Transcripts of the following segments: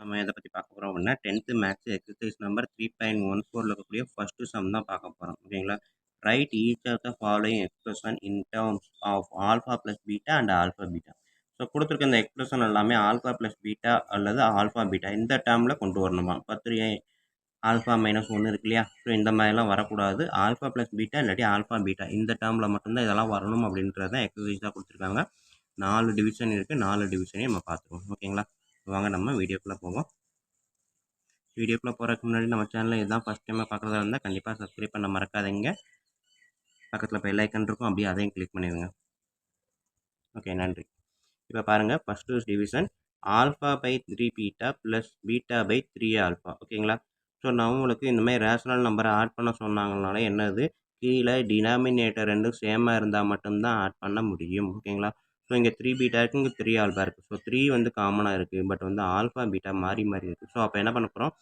நம்ம எத பத்தி பார்க்க போறோம் அப்படின்னா, 10th மேத்ஸ் எக்ஸர்சைஸ் நம்பர் 3.14ல இருக்கக்கூடிய ஃபர்ஸ்ட் சம் தான் பார்க்க போறோம். ஓகேங்களா? Write each of the following expression in terms of alpha plus beta and alpha beta. So குடுத்துருக்க இந்த எக்ஸ்பிரஷன் எல்லாமே ஆல்ஃபா பிளஸ் பீட்டா அல்லது ஆல்ஃபா பீட்டா இந்த டேர்ம்ல கொண்டு வரணுமா? 10 ஆல்ஃபா மைனஸ் 1 இருக்கு இல்லையா? ஸோ இந்த மாதிரிலாம் வரக்கூடாது. ஆல்ஃபா பிளஸ் பீட்டா இல்லாட்டி ஆல்ஃபா பீட்டா இந்த டேர்ம்ல மட்டும்தான் இதெல்லாம் வரணும் அப்படின்றத எக்ஸர்சைஸா குடுத்துருக்காங்க. 4 டிவிஷன் இருக்கு. 4 டிவிஷனையும் நம்ம பார்த்துருவோம். ஓகேங்களா? வாங்க நம்ம வீடியோக்குள்ள போவோம். வீடியோக்குள்ள போறதுக்கு முன்னாடி நம்ம சேனலை இதுதான் ஃபர்ஸ்ட் டைமாக பார்க்குறதா இருந்தால் கண்டிப்பாக சப்ஸ்கிரைப் பண்ண மறக்காதீங்க. பக்கத்தில் பெல் ஐக்கன் இருக்கும், அப்படியே அதையும் கிளிக் பண்ணிடுங்க. ஓகே, நன்றி. இப்போ பாருங்கள், first division alpha by 3 beta plus beta by 3 alpha. ஓகேங்களா? ஸோ நான் உங்களுக்கு இந்த மாதிரி ரேஷனல் நம்பரை ஆட் பண்ண சொன்னாங்கனால என்னது, கீழே டினாமினேட்டர் ரெண்டும் சேமாக இருந்தால் மட்டும்தான் ஆட் பண்ண முடியும். ஓகேங்களா? ஸோ இங்கே 3 பீட்டா இருக்குது, இங்கே 3 ஆல்ஃபா இருக்குது. ஸோ 3 வந்து காமனாக இருக்குது, பட் வந்து ஆல்ஃபா பீட்டா மாறி மாறி இருக்குது. ஸோ அப்போ என்ன பண்ண போகிறோம்,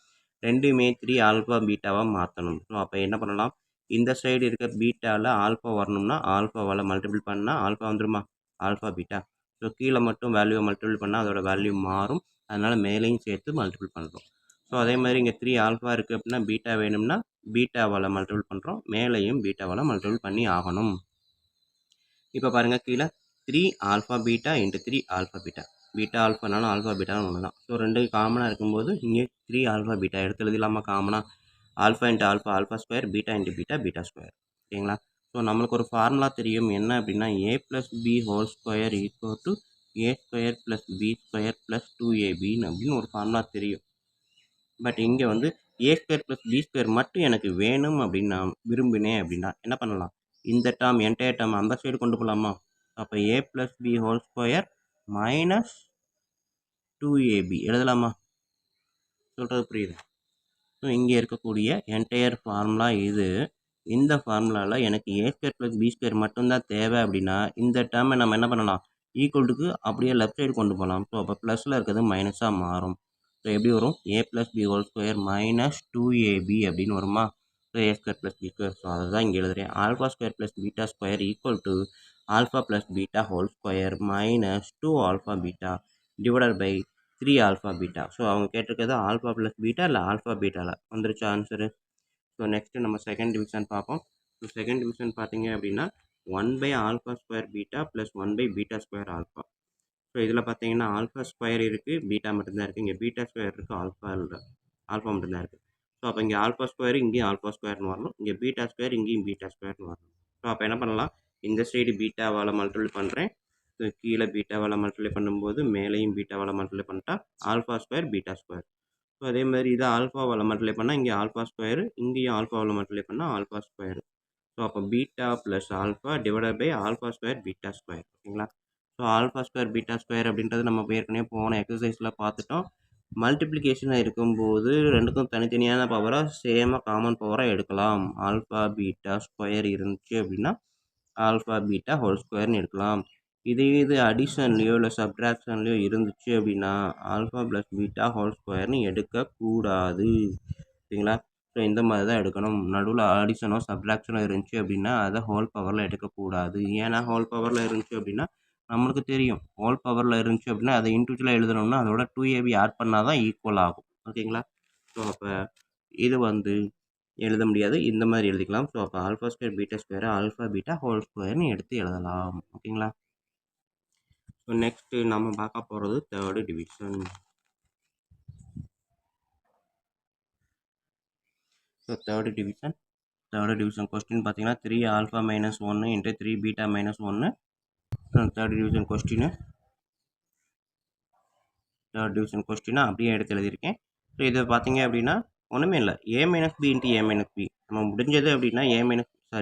ரெண்டுமே 3 ஆல்ஃபா பீட்டாவாக மாற்றணும். ஸோ அப்போ என்ன பண்ணலாம், இந்த சைடு இருக்க பீட்டாவில் ஆல்ஃபா வரணும்னா ஆல்ஃபாவால் மல்டிபிள் பண்ணால் ஆல்ஃபா வந்துருமா, ஆல்ஃபா பீட்டா. ஸோ கீழே மட்டும் வேல்யூவை மல்டிபிள் பண்ணால் அதோட வேல்யூ மாறும், அதனால் மேலேயும் சேர்த்து மல்டிபிள் பண்ணுறோம். ஸோ அதே மாதிரி இங்கே 3 ஆல்ஃபா இருக்குது அப்படின்னா பீட்டா வேணும்னா பீட்டாவால் மல்டிபிள் பண்ணுறோம், மேலேயும் பீட்டாவால் மல்டிபிள் பண்ணி ஆகணும். இப்போ பாருங்கள், கீழே 3 alpha beta into 3 alpha beta. Beta ஆல்ஃபானாலும் ஆல்ஃபா பீட்டாலும் ஒன்று தான். ஸோ ரெண்டு காமனாக இருக்கும்போது இங்கே 3 ஆல்ஃபா பீட்டா எடுத்து எழுதிடலாமா காமனாக. Alpha into alpha alpha square, beta into beta beta square. ஓகேங்களா? ஸோ நம்மளுக்கு ஒரு ஃபார்முலா தெரியும், என்ன அப்படின்னா A plus B whole square equal to A square plus B square plus 2ab அப்படின்னு ஒரு ஃபார்முலா தெரியும். பட் இங்கே வந்து A square plus B square மட்டும் எனக்கு வேணும் அப்படின்னு நான் விரும்பினேன் அப்படின்னா என்ன பண்ணலாம், இந்த டேர்ம் என்டையர் டேர்ம் அந்த சைடு கொண்டு போகலாமா. அப்போ A plus B whole square minus 2ab எழுதலாமா, சொல்கிறது புரியுது. ஸோ இங்கே இருக்கக்கூடிய என்டையர் ஃபார்முலா இது. இந்த ஃபார்முலாவில் எனக்கு ஏ ஸ்கொயர் ப்ளஸ் பி ஸ்கொயர் மட்டும்தான் தேவை அப்படின்னா இந்த டேர்மை நம்ம என்ன பண்ணலாம், ஈக்குவல்ட்டுக்கு அப்படியே லெஃப்ட் சைடு கொண்டு போகலாம். ஸோ அப்போ ப்ளஸில் இருக்கிறது மைனஸாக மாறும். ஸோ எப்படி வரும், A plus B whole square minus 2ab அப்படின்னு வருமா. So A square plus B square. So அதை தான் இங்கே எழுதுகிறேன். Alpha square plus beta square equal to alpha plus beta whole square minus 2 alpha beta divided by 3 alpha beta. So அவங்க கேட்டிருக்கிறது alpha plus beta இல்லை alpha பீட்டாவில் வந்துருச்சு answer. So next நம்ம செகண்ட் டிவிஷன் பார்ப்போம். ஸோ செகண்ட் டிவிஷன் பார்த்தீங்க அப்படின்னா 1 by alpha square beta plus 1 by beta square alpha. So இதில் பார்த்தீங்கன்னா ஆல்ஃபா ஸ்கொயர் இருக்குது, பீட்டா மட்டும்தான் இருக்குது. இங்கே பீட்டா ஸ்கொயர் இருக்குது, ஆல்ஃபா இல்லை, ஆல்ஃபா மட்டும்தான் இருக்குது. ஸோ அப்போ இங்கே ஆல்ஃபா ஸ்கொயர் இங்கேயும் ஆல்ஃபா ஸ்கொயர்னு வரணும், இங்கே பீட்டா ஸ்கொயர் இங்கேயும் பீட்டா ஸ்கொயர்னு வரணும். ஸோ அப்போ என்ன பண்ணலாம், இந்த சைடு பீட்டாவால் மல்டிபிள் பண்ணுறேன், ஸோ கீழே பீட்டாவால் மல்டிபிளை பண்ணும்போது மேலேயும் பீட்டாவால் மல்டிபிளை பண்ணிட்டா alpha square beta square. So அதே மாதிரி இதை ஆல்ஃபாவால் மல்டிப்ளை பண்ணால் இங்கே ஆல்ஃபா ஸ்கொயரு, இங்கேயும் ஆல்ஃபாவால் மல்டிப்ளை பண்ணால் ஆல்ஃபா ஸ்கொயரு. ஸோ அப்போ beta plus alpha divided by alpha square beta square. ஓகேங்களா? So alpha square beta square அப்படின்றது நம்ம ஏற்கனவே போன எக்ஸசைஸில் பார்த்துட்டோம். மல்டிப்ளிகேஷனாக இருக்கும்போது ரெண்டுக்கும் தனித்தனியான பவராக சேமாக காமன் பவராக எடுக்கலாம். ஆல்ஃபா பீட்டா ஸ்கொயர் இருந்துச்சு அப்படின்னா ஆல்ஃபா பீட்டா ஹோல் ஸ்கொயர்னு எடுக்கலாம். இது அடிஷன்லையோ இல்லை சப்ட்ராக்ஷன்லையோ இருந்துச்சு அப்படின்னா ஆல்ஃபா ப்ளஸ் பீட்டா ஹோல் ஸ்கொயர்னு எடுக்கக்கூடாது. சரிங்களா? ஸோ இந்த மாதிரி தான் எடுக்கணும். நடுவில் அடிஷனோ சப்ட்ராக்ஷனோ இருந்துச்சு அப்படின்னா அதை ஹோல் பவரில் எடுக்கக்கூடாது. ஏன்னா ஹோல் பவரில் இருந்துச்சு அப்படின்னா நம்மளுக்கு தெரியும், ஹோல் பவரில் இருந்துச்சு அப்படின்னா அதை இண்டிவிஜுவலாக எழுதணும்னா அதோட 2ab ஆட் பண்ணால் தான் ஈக்குவல் ஆகும். ஓகேங்களா? ஸோ அப்போ இது வந்து எழுத முடியாது, இந்த மாதிரி எழுதிக்கலாம். ஸோ அப்போ alpha square beta square alpha beta whole ஸ்கொயர்னு எடுத்து எழுதலாம். ஓகேங்களா? ஸோ நெக்ஸ்ட்டு நம்ம பார்க்க போகிறது third division. So third division question பார்த்தீங்கன்னா 3 alpha minus 1 into 3 beta minus 1. Third division கொஸ்டினை அப்படியே எடுத்து எழுதியிருக்கேன். ஸோ இதை பார்த்தீங்க அப்படின்னா ஒன்றுமே இல்லை, ஏ மைனஸ் பி இன்ட்டு ஏ மைனஸ் பி. நம்ம முடிஞ்சது அப்படின்னா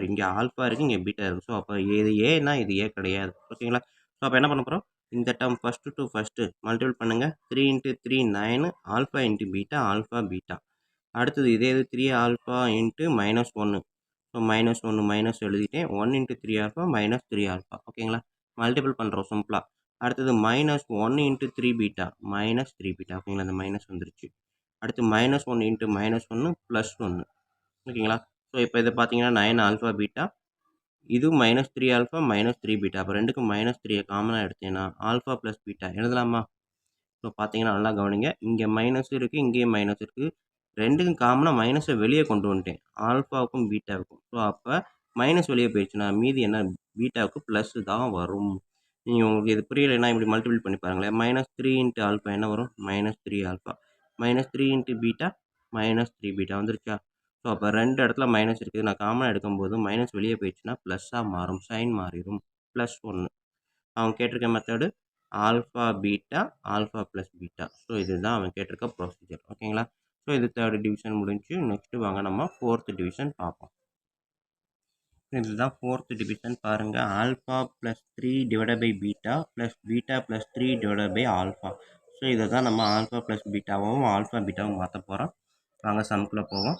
இங்கே ஆல்ஃபா இருக்குது, இங்கே பீட்டா இருக்குது. ஸோ அப்போ இது ஏன்னா இது ஏ கிடையாது. ஓகேங்களா? ஸோ அப்போ என்ன பண்ண போகிறோம், இந்த term first to first multiple பண்ணுங்கள். 3 into 3 9 alpha into beta alpha beta. அடுத்தது இதே இது 3 alpha into minus 1. So minus 1 minus எழுதிட்டேன். 1 இன்ட்டு 3 ஆல்ஃபா மைனஸ் 3 ஆல்ஃபா. ஓகேங்களா? மல்டிபிள் பண்ணுறோம் சிம்பிளாக. அடுத்தது minus 1 into 3 beta minus 3 beta. ஓகேங்களா? அந்த மைனஸ் வந்துருச்சு. அடுத்து மைனஸ் 1 இன்ட்டு மைனஸ் 1 ப்ளஸ் 1. ஓகேங்களா? ஸோ இப்போ இதை பார்த்தீங்கன்னா 9 ஆல்ஃபா பீட்டா, இது மைனஸ் 3 ஆல்ஃபா மைனஸ் 3 பீட்டா. அப்போ ரெண்டுக்கும் மைனஸ் 3 காமனாக எடுத்தேன்னா ஆல்ஃபா ப்ளஸ் பீட்டா எழுதலாமா. ஸோ பார்த்தீங்கன்னா நல்லா கவனிங்க. இங்கே மைனஸ் இருக்குது, இங்கேயும் மைனஸ் இருக்குது. 2க்கும் காமனா மைனஸை வெளியே கொண்டு வந்துட்டேன். ஆல்ஃபாவுக்கும் பீட்டாவுக்கும். ஸோ அப்போ மைனஸ் வெளியே போயிடுச்சுன்னா மீதி என்ன பீட்டாவுக்கு ப்ளஸ் தான் வரும். நீங்கள் உங்களுக்கு இது புரியலைன்னா இப்படி மல்டிபிள் பண்ணி பாருங்களேன். -3 இன்ட்டு ஆல்ஃபா என்ன வரும்? -3 ஆல்ஃபா. -3 இன்ட்டு பீட்டா -3 பீட்டா வந்துருச்சா? ஸோ அப்போ 2 இடத்துல மைனஸ் இருக்குது. நான் காமனாக எடுக்கும்போது மைனஸ் வெளியே போயிடுச்சுன்னா ப்ளஸ்ஸாக மாறும். சைன் மாறிடும். +1. அவன் கேட்டிருக்க method alpha beta alpha plus beta. So இதுதான் அவன் கேட்டிருக்க ப்ரொசீஜர். ஓகேங்களா? ஸோ இது 3rd டிவிஷன் முடிஞ்சு. நெக்ஸ்ட்டு வாங்க நம்ம 4th டிவிஷன் பார்ப்போம். இதுதான் 4th டிவிஷன் பாருங்கள். Alpha plus 3 divided by beta plus beta plus 3 divided by alpha. So இதை தான் நம்ம ஆல்ஃபா ப்ளஸ் பீட்டாவும் ஆல்ஃபா பீட்டாவும் மாற்ற போகிறோம். வாங்க சம்குள்ளே போவோம்.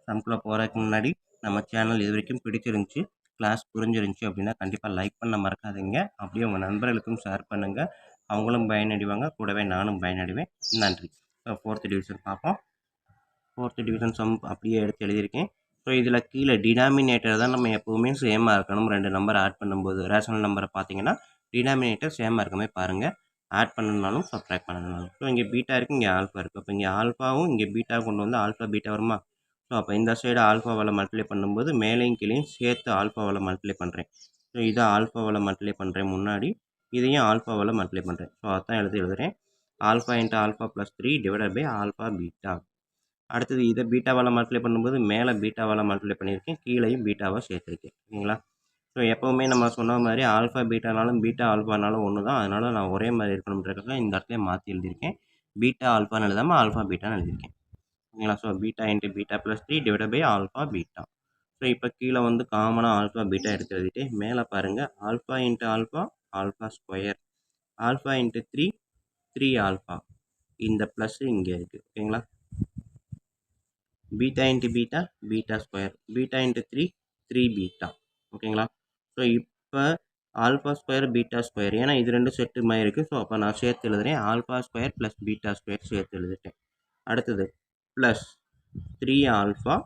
சம்குள்ளே போகிறதுக்கு முன்னாடி நம்ம சேனல் இது வரைக்கும் பிடிச்சிருந்துச்சி, கிளாஸ் புரிஞ்சிருந்துச்சி அப்படின்னா கண்டிப்பாக லைக் பண்ண மறக்காதீங்க. அப்படியே உங்கள் நண்பர்களுக்கும் ஷேர் பண்ணுங்கள். அவங்களும் பயனடைவாங்க, கூடவே நானும் பயனடைவேன். நன்றி. ஸோ 4th டிவிஷன் பார்ப்போம். 4th டிவிஷன் சம் அப்படியே எடுத்து எழுதியிருக்கேன். ஸோ இதில் கீழே டினாமினேட்டர் தான் நம்ம எப்போவுமே சேமாக இருக்கணும். 2 நம்பர் ஆட் பண்ணும்போது ரேஷனல் நம்பரை பார்த்தீங்கன்னா டினாமினேட்டர் சேமாக இருக்கமே பாருங்கள். ஆட் பண்ணணுனாலும் சப்ட்ராக்ட் பண்ணணுனாலும். ஸோ இங்கே பீட்டா இருக்குது, இங்கே ஆல்ஃபா இருக்குது. அப்போ இங்கே ஆல்ஃபாவும் இங்கே பீட்டா கொண்டு வந்து ஆல்ஃபா பீட்டா வருமா? ஸோ அப்போ இந்த சைடு ஆல்ஃபாவால் மல்டிப்ளை பண்ணும்போது மேலேயும் கீழேயும் சேர்த்து ஆல்ஃபாவால் மல்டிப்ளை பண்ணுறேன். ஸோ இதை ஆல்ஃபாவால் மல்டிப்ளை பண்ணுறேன் முன்னாடி, இதையும் ஆல்ஃபாவால் மல்டிப்ளை பண்ணுறேன். ஸோ அதான் எழுதுகிறேன். Alpha into alpha plus 3 divided by alpha beta. அடுத்தது இதை பீட்டாவால் மல்டிப்ளை பண்ணும்போது மேலே பீட்டாவால் மல்டிப்ளை பண்ணியிருக்கேன், கீழேயும் பீட்டாவை சேர்த்துருக்கேன். ஓகேங்களா? ஸோ எப்போவுமே நம்ம சொன்ன மாதிரி ஆல்ஃபா பீட்டானாலும் பீட்டா ஆல்ஃபானாலும் ஒன்று தான். அதனால் நான் ஒரே மாதிரி இருக்கணுன்றதுக்காக இந்த இடத்துல மாற்றி எழுதியிருக்கேன். பீட்டா ஆல்ஃபான்னு எழுதாமல் ஆல்ஃபா பீட்டான்னு எழுதியிருக்கேன். ஓகேங்களா? So beta into beta plus 3 divided by alpha beta. So இப்போ கீழே வந்து காமனாக ஆல்ஃபா பீட்டா எடுத்து எழுதிட்டு மேலே பாருங்கள் alpha into alpha alpha square, alpha into 3 alpha. இந்த ப்ளஸ் இங்கே இருக்குது. ஓகேங்களா? Beta into beta beta square, beta into 3 beta. ஓகேங்களா? ஸோ இப்போ ஆல்ஃபா ஸ்கொயர் பீட்டா ஸ்கொயர், ஏன்னா இது ரெண்டும் செட்டு மாதிரி இருக்குது. ஸோ அப்போ நான் சேர்த்து எழுதுகிறேன். Alpha square plus beta square சேர்த்து எழுதிட்டேன். அடுத்தது ப்ளஸ் 3 ஆல்ஃபா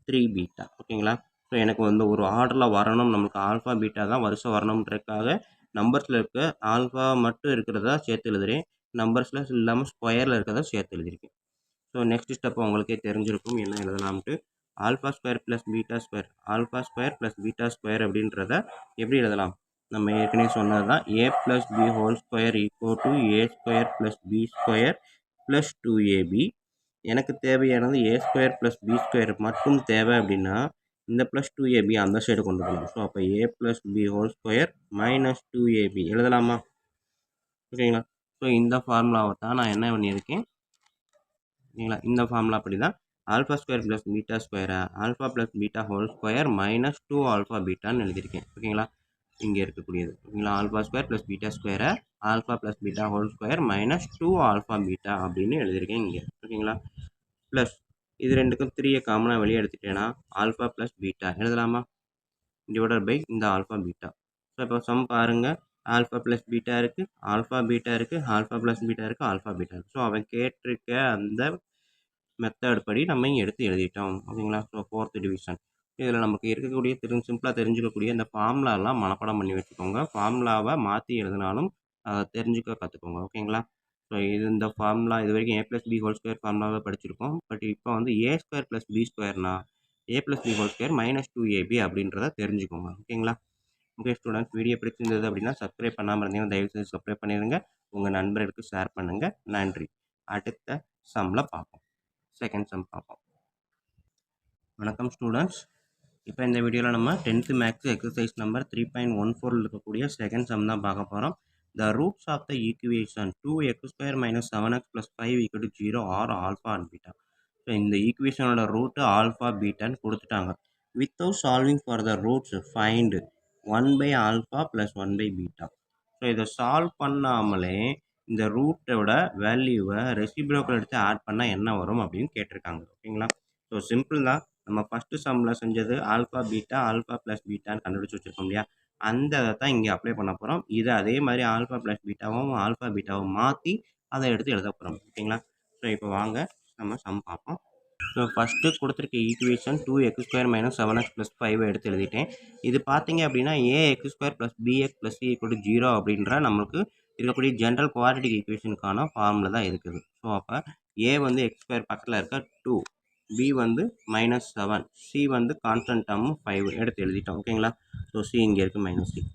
3 பீட்டா. ஓகேங்களா? ஸோ எனக்கு வந்து ஒரு ஆர்டரில் வரணும், நம்மளுக்கு ஆல்ஃபா பீட்டா தான் வருஷம் வரணுன்றதுக்காக நம்பர்ஸில் இருக்க ஆல்ஃபா மட்டும் இருக்கிறதா சேர்த்து எழுதுகிறேன். நம்பர்ஸில் இல்லாமல் ஸ்கொயரில் இருக்கிறதா சேர்த்து எழுதியிருக்கேன். ஸோ நெக்ஸ்ட் ஸ்டெப் உங்களுக்கே தெரிஞ்சிருக்கும் என்ன எழுதலாம்ட்டு. Alpha square plus beta square, alpha square plus beta square அப்படின்றத எப்படி எழுதலாம்? நம்ம ஏற்கனவே சொன்னது தான். A plus B whole square equal to A square plus B square plus 2ab. எனக்கு தேவையானது A square plus B square மட்டும் தேவை அப்படின்னா இந்த ப்ளஸ் 2ab அந்த சைடு கொண்டு போகலாம். ஸோ அப்போ A plus B whole square minus 2ab எழுதலாமா? ஓகேங்களா? ஸோ இந்த ஃபார்முலாவை தான் நான் என்ன பண்ணியிருக்கேன், ஓகேங்களா? இந்த ஃபார்முலா அப்படி தான் ஆல்ஃபா ஸ்கொயர் ப்ளஸ் பீட்டா ஸ்கொயரை alpha plus beta whole square minus 2 alpha பீட்டான்னு எழுதியிருக்கேன். ஓகேங்களா? இங்கே இருக்கக்கூடியது. ஓகேங்களா? ஆல்ஃபா ஸ்கொயர் ப்ளஸ் பீட்டா ஸ்கொயரை alpha plus beta whole square minus 2 alpha beta அப்படின்னு எழுதியிருக்கேன் இங்கே. ஓகேங்களா? ப்ளஸ் இது ரெண்டுக்கும் 3யை காமனாக வெளியே எடுத்துட்டேன்னா ஆல்ஃபா ப்ளஸ் பீட்டா எழுதலாமா? டிவைடட் பை இந்த ஆல்ஃபா பீட்டா. ஸோ இப்போ சம் பாருங்கள். ஆல்ஃபா ப்ளஸ் பீட்டா இருக்குது, ஆல்ஃபா பீட்டா இருக்குது, ஆல்ஃபா ப்ளஸ் பீட்டா இருக்குது, ஆல்ஃபா பீட்டா இருக்குது. ஸோ அவன் கேட்டிருக்க அந்த மெத்தட் படி நம்ம இங்கே எடுத்து எழுதிட்டோம். ஓகேங்களா? So 4th division. இதில் நமக்கு இருக்கக்கூடிய சிம்பிளாக தெரிஞ்சுக்கக்கூடிய இந்த ஃபார்முலாலாம் மனப்பாடம் பண்ணி வச்சுக்கோங்க. ஃபார்முலாவை மாற்றி எழுதினாலும் அதை தெரிஞ்சுக்க கற்றுக்கோங்க. ஓகேங்களா? ஸோ இது இந்த ஃபார்முலா இது வரைக்கும் A plus B whole square ஃபார்முலாவை படிச்சிருக்கோம். பட் இப்போ வந்து ஏ ஸ்கொயர் ப்ளஸ் பி ஸ்கொயர்னா A plus B whole square minus 2ab அப்படின்றத தெரிஞ்சுக்கோங்க. ஓகேங்களா? ஓகே ஸ்டூடெண்ட்ஸ், வீடியோ பிடிச்சிருந்தது அப்படின்னா சப்ஸ்கிரைப் பண்ணாமல் இருந்தீங்கன்னா தயவுசெய்து சப்ஸ்கிரைப் பண்ணிடுங்க. உங்கள் நண்பர்களுக்கு ஷேர் பண்ணுங்கள். நன்றி. அடுத்த சம்மில் பார்ப்போம். செகண்ட் சம் பார்ப்போம். வணக்கம் ஸ்டூடெண்ட்ஸ். இப்போ இந்த வீடியோவில் நம்ம 10th மேக்ஸ் எக்ஸசைஸ் நம்பர் 3.14 இருக்கக்கூடிய செகண்ட் சம் தான் பார்க்க போகிறோம். The roots of the equation 2x² - 7x + 5 = 0 are alpha and beta. So இந்த ஈக்குவேஷனோட ரூட்டு ஆல்ஃபா பீட்டான்னு கொடுத்துட்டாங்க. Without solving for the roots find 1/α + 1/β. So இதை சால்வ் பண்ணாமலே இந்த ரூட்டோட வேல்யூவை ரெசிப்ரோக்கல் எடுத்து ஆட் பண்ணால் என்ன வரும் அப்படின்னு கேட்டிருக்காங்க. ஓகேங்களா? ஸோ சிம்பிள் தான். நம்ம ஃபஸ்ட்டு சம்மில் செஞ்சது ஆல்ஃபா பீட்டா ஆல்ஃபா ப்ளஸ் பீட்டான்னு கண்டுபிடிச்சி வச்சுருக்கோம் இல்லையா? அந்த இதை தான் இங்கே அப்ளை பண்ண போகிறோம். இதை அதே மாதிரி ஆல்ஃபா ப்ளஸ் பீட்டாவும் ஆல்ஃபா பீட்டாவும் மாற்றி அதை எடுத்து எழுத போகிறோம். ஓகேங்களா? ஸோ இப்போ வாங்க நம்ம சம் பார்ப்போம். ஸோ ஃபஸ்ட்டு கொடுத்துருக்க ஈக்குவேஷன் 2x² - 7x + 5 எடுத்து எழுதிட்டேன். இது பார்த்தீங்க அப்படின்னா ax² + bx + c = 0 அப்படின்ற நம்மளுக்கு இருக்கக்கூடிய ஜென்ரல் குவாட்ரேட்டிக் ஈக்குவேஷனுக்கான ஃபார்முலா தான் இருக்குது. ஸோ அப்போ a வந்து x² பக்கத்தில் இருக்க 2, b வந்து -7, c வந்து கான்ஸ்டன்ட் டேர்ம் 5 எடுத்து எழுதிட்டோம். ஓகேங்களா? ஸோ c இங்கே இருக்குது -c.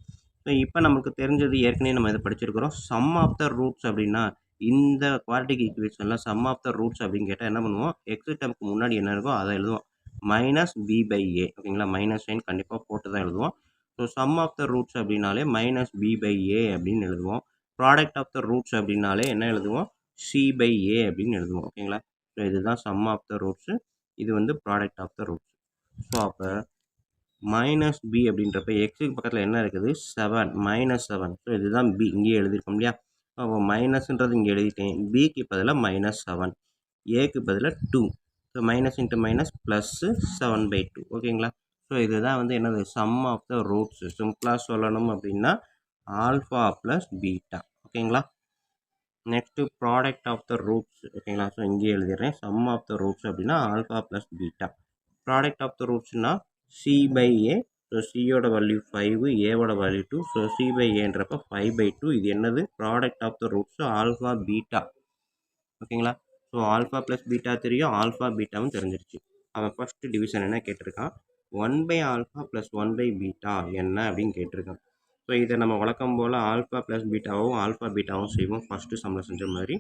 ஸோ இப்போ நமக்கு தெரிஞ்சது ஏற்கனவே நம்ம இதை படிச்சிருக்கிறோம். சம் ஆஃப் த ரூட்ஸ் அப்படின்னா இந்த குவாட்ரேட்டிக் ஈக்குவேஷனில் சம் ஆஃப் த ரூட்ஸ் அப்படின்னு கேட்டால் என்ன பண்ணுவோம், எக்ஸ் டேர்முக்கு முன்னாடி என்ன இருக்கோ அதை எழுதுவோம், -b/a. ஓகேங்களா? மைனஸ் சைன் கண்டிப்பாக போட்டு தான் எழுதுவோம். So sum of the roots அப்படின்னாலே -b/a அப்படின்னு எழுதுவோம். ப்ராடக்ட் ஆஃப் த ரூட்ஸ் அப்படின்னாலே என்ன எழுதுவோம், c/a அப்படின்னு எழுதுவோம். ஓகேங்களா? ஸோ இதுதான் சம் ஆஃப் த ரூட்ஸு, இது வந்து product of the roots. So அப்போ -b அப்படின்றப்ப எக்ஸுக்கு பக்கத்தில் என்ன இருக்குது, 7, -7. ஸோ இதுதான் b, இங்கேயே எழுதியிருக்கோம் இல்லையா? அப்போ மைனஸ்ன்றது இங்கே எழுதிட்டேன். பிக்கு பதிலாக -7, ஏக்கு பதிலாக 2. So minus into minus plus 7/2. ஓகேங்களா? ஸோ இதுதான் வந்து என்னது, சம் ஆஃப் த ரூட்ஸு. சிம்பிளாக சொல்லணும் அப்படின்னா ஆல்ஃபா ப்ளஸ் பீட்டா. ஓகேங்களா? Next product of the roots. ஓகேங்களா? ஸோ இங்கேயே எழுதிடுறேன். சம் ஆஃப் த ரூட்ஸ் அப்படின்னா alpha plus beta. Product of the ரூட்ஸ்னால் c/a. ஸோ சியோட வேல்யூ 5, ஏவோட வேல்யூ 2. ஸோ c/aன்றப்ப 5/2. இது என்னது, product of the roots alpha beta. ஓகேங்களா? ஸோ ஆல்ஃபா ப்ளஸ் பீட்டா தெரியும், ஆல்ஃபா பீட்டாவும் தெரிஞ்சிருச்சு. அவன் ஃபஸ்ட்டு டிவிஷன் என்ன கேட்டிருக்கான், 1/α + 1/β என்ன அப்படின்னு கேட்டிருக்கான். ஸோ இதை நம்ம வழக்கம் போல் ஆல்ஃபா ப்ளஸ் பீட்டாவும் ஆல்ஃபா பீட்டாவும் செய்வோம் ஃபஸ்ட்டு சம்மில் செஞ்ச மாதிரி.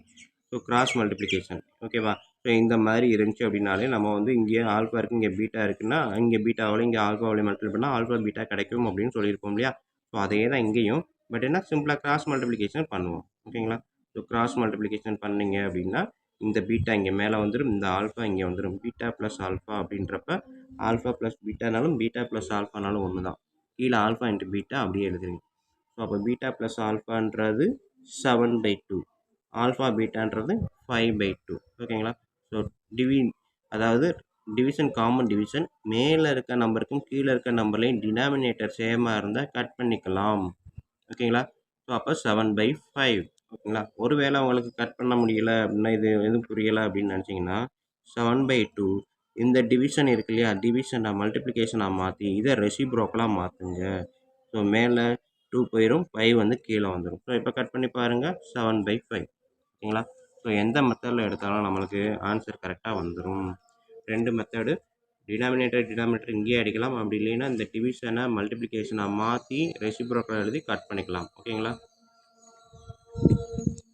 So cross multiplication. ஓகேவா? ஸோ இந்த மாதிரி இருந்துச்சு அப்படின்னாலே நம்ம வந்து இங்கே ஆல்ஃபா இருக்குது, இங்கே பீட்டா இருக்குன்னா இங்கே பீட்டாவில் இங்கே ஆல்ஃபாவில் மல்டிப்ளை பண்ணால் ஆல்ஃபா பீட்டா கிடைக்கும் அப்படின்னு சொல்லியிருப்போம் இல்லையா? ஸோ அதே தான் இங்கேயும், பட் என்ன சிம்பிளாக கிராஸ் மல்டிப்ளிகேஷன் பண்ணுவோம். ஓகேங்களா? ஸோ கிராஸ் மல்டிப்ளிகேஷன் பண்ணிங்க அப்படின்னா இந்த பீட்டா இங்கே மேலே வந்துடும், இந்த ஆல்ஃபா இங்கே வந்துடும். பீட்டா ப்ளஸ் ஆல்ஃபா அப்படின்றப்ப ஆல்ஃபா ப்ளஸ் பீட்டானாலும் பீட்டா ப்ளஸ் ஆல்ஃபானாலும் ஒன்று தான். கீழே ஆல்ஃபா இன்ட்டு பீட்டா அப்படியே எழுதுறீங்க. ஸோ அப்போ பீட்டா ப்ளஸ் ஆல்ஃபான்றது 7/2, ஆல்ஃபா பீட்டான்றது 5/2. ஓகேங்களா? ஸோ அதாவது டிவிஷன், காமன் டிவிஷன், மேலே இருக்க நம்பருக்கும் கீழே இருக்க நம்பர்லையும் டினாமினேட்டர் சேமாக இருந்தால் கட் பண்ணிக்கலாம். ஓகேங்களா? ஸோ அப்போ 7/5. ஓகேங்களா? ஒருவேளை உங்களுக்கு கட் பண்ண முடியலை அப்படின்னா, இது எதுவும் புரியலை அப்படின்னு நினச்சிங்கன்னா 7/2 இந்த டிவிஷன் இருக்கு இல்லையா, டிவிஷனை மல்டிப்ளிகேஷனாக மாற்றி இதை ரெசிப்ரோக்கலாக மாற்றுங்க. ஸோ மேலே 2 போயிடும், 5 வந்து கீழே வந்துடும். ஸோ இப்போ கட் பண்ணி பாருங்கள், 7/5. ஓகேங்களா? ஸோ எந்த மெத்தடில் எடுத்தாலும் நம்மளுக்கு ஆன்சர் கரெக்டாக வந்துடும். 2 மெத்தடு, டினாமினேட்டர் இங்கேயே அடிக்கலாம், அப்படி இல்லைன்னா இந்த டிவிஷனை மல்டிப்ளிகேஷனாக மாற்றி ரெசிப்ரோக்கலாக எழுதி கட் பண்ணிக்கலாம். ஓகேங்களா?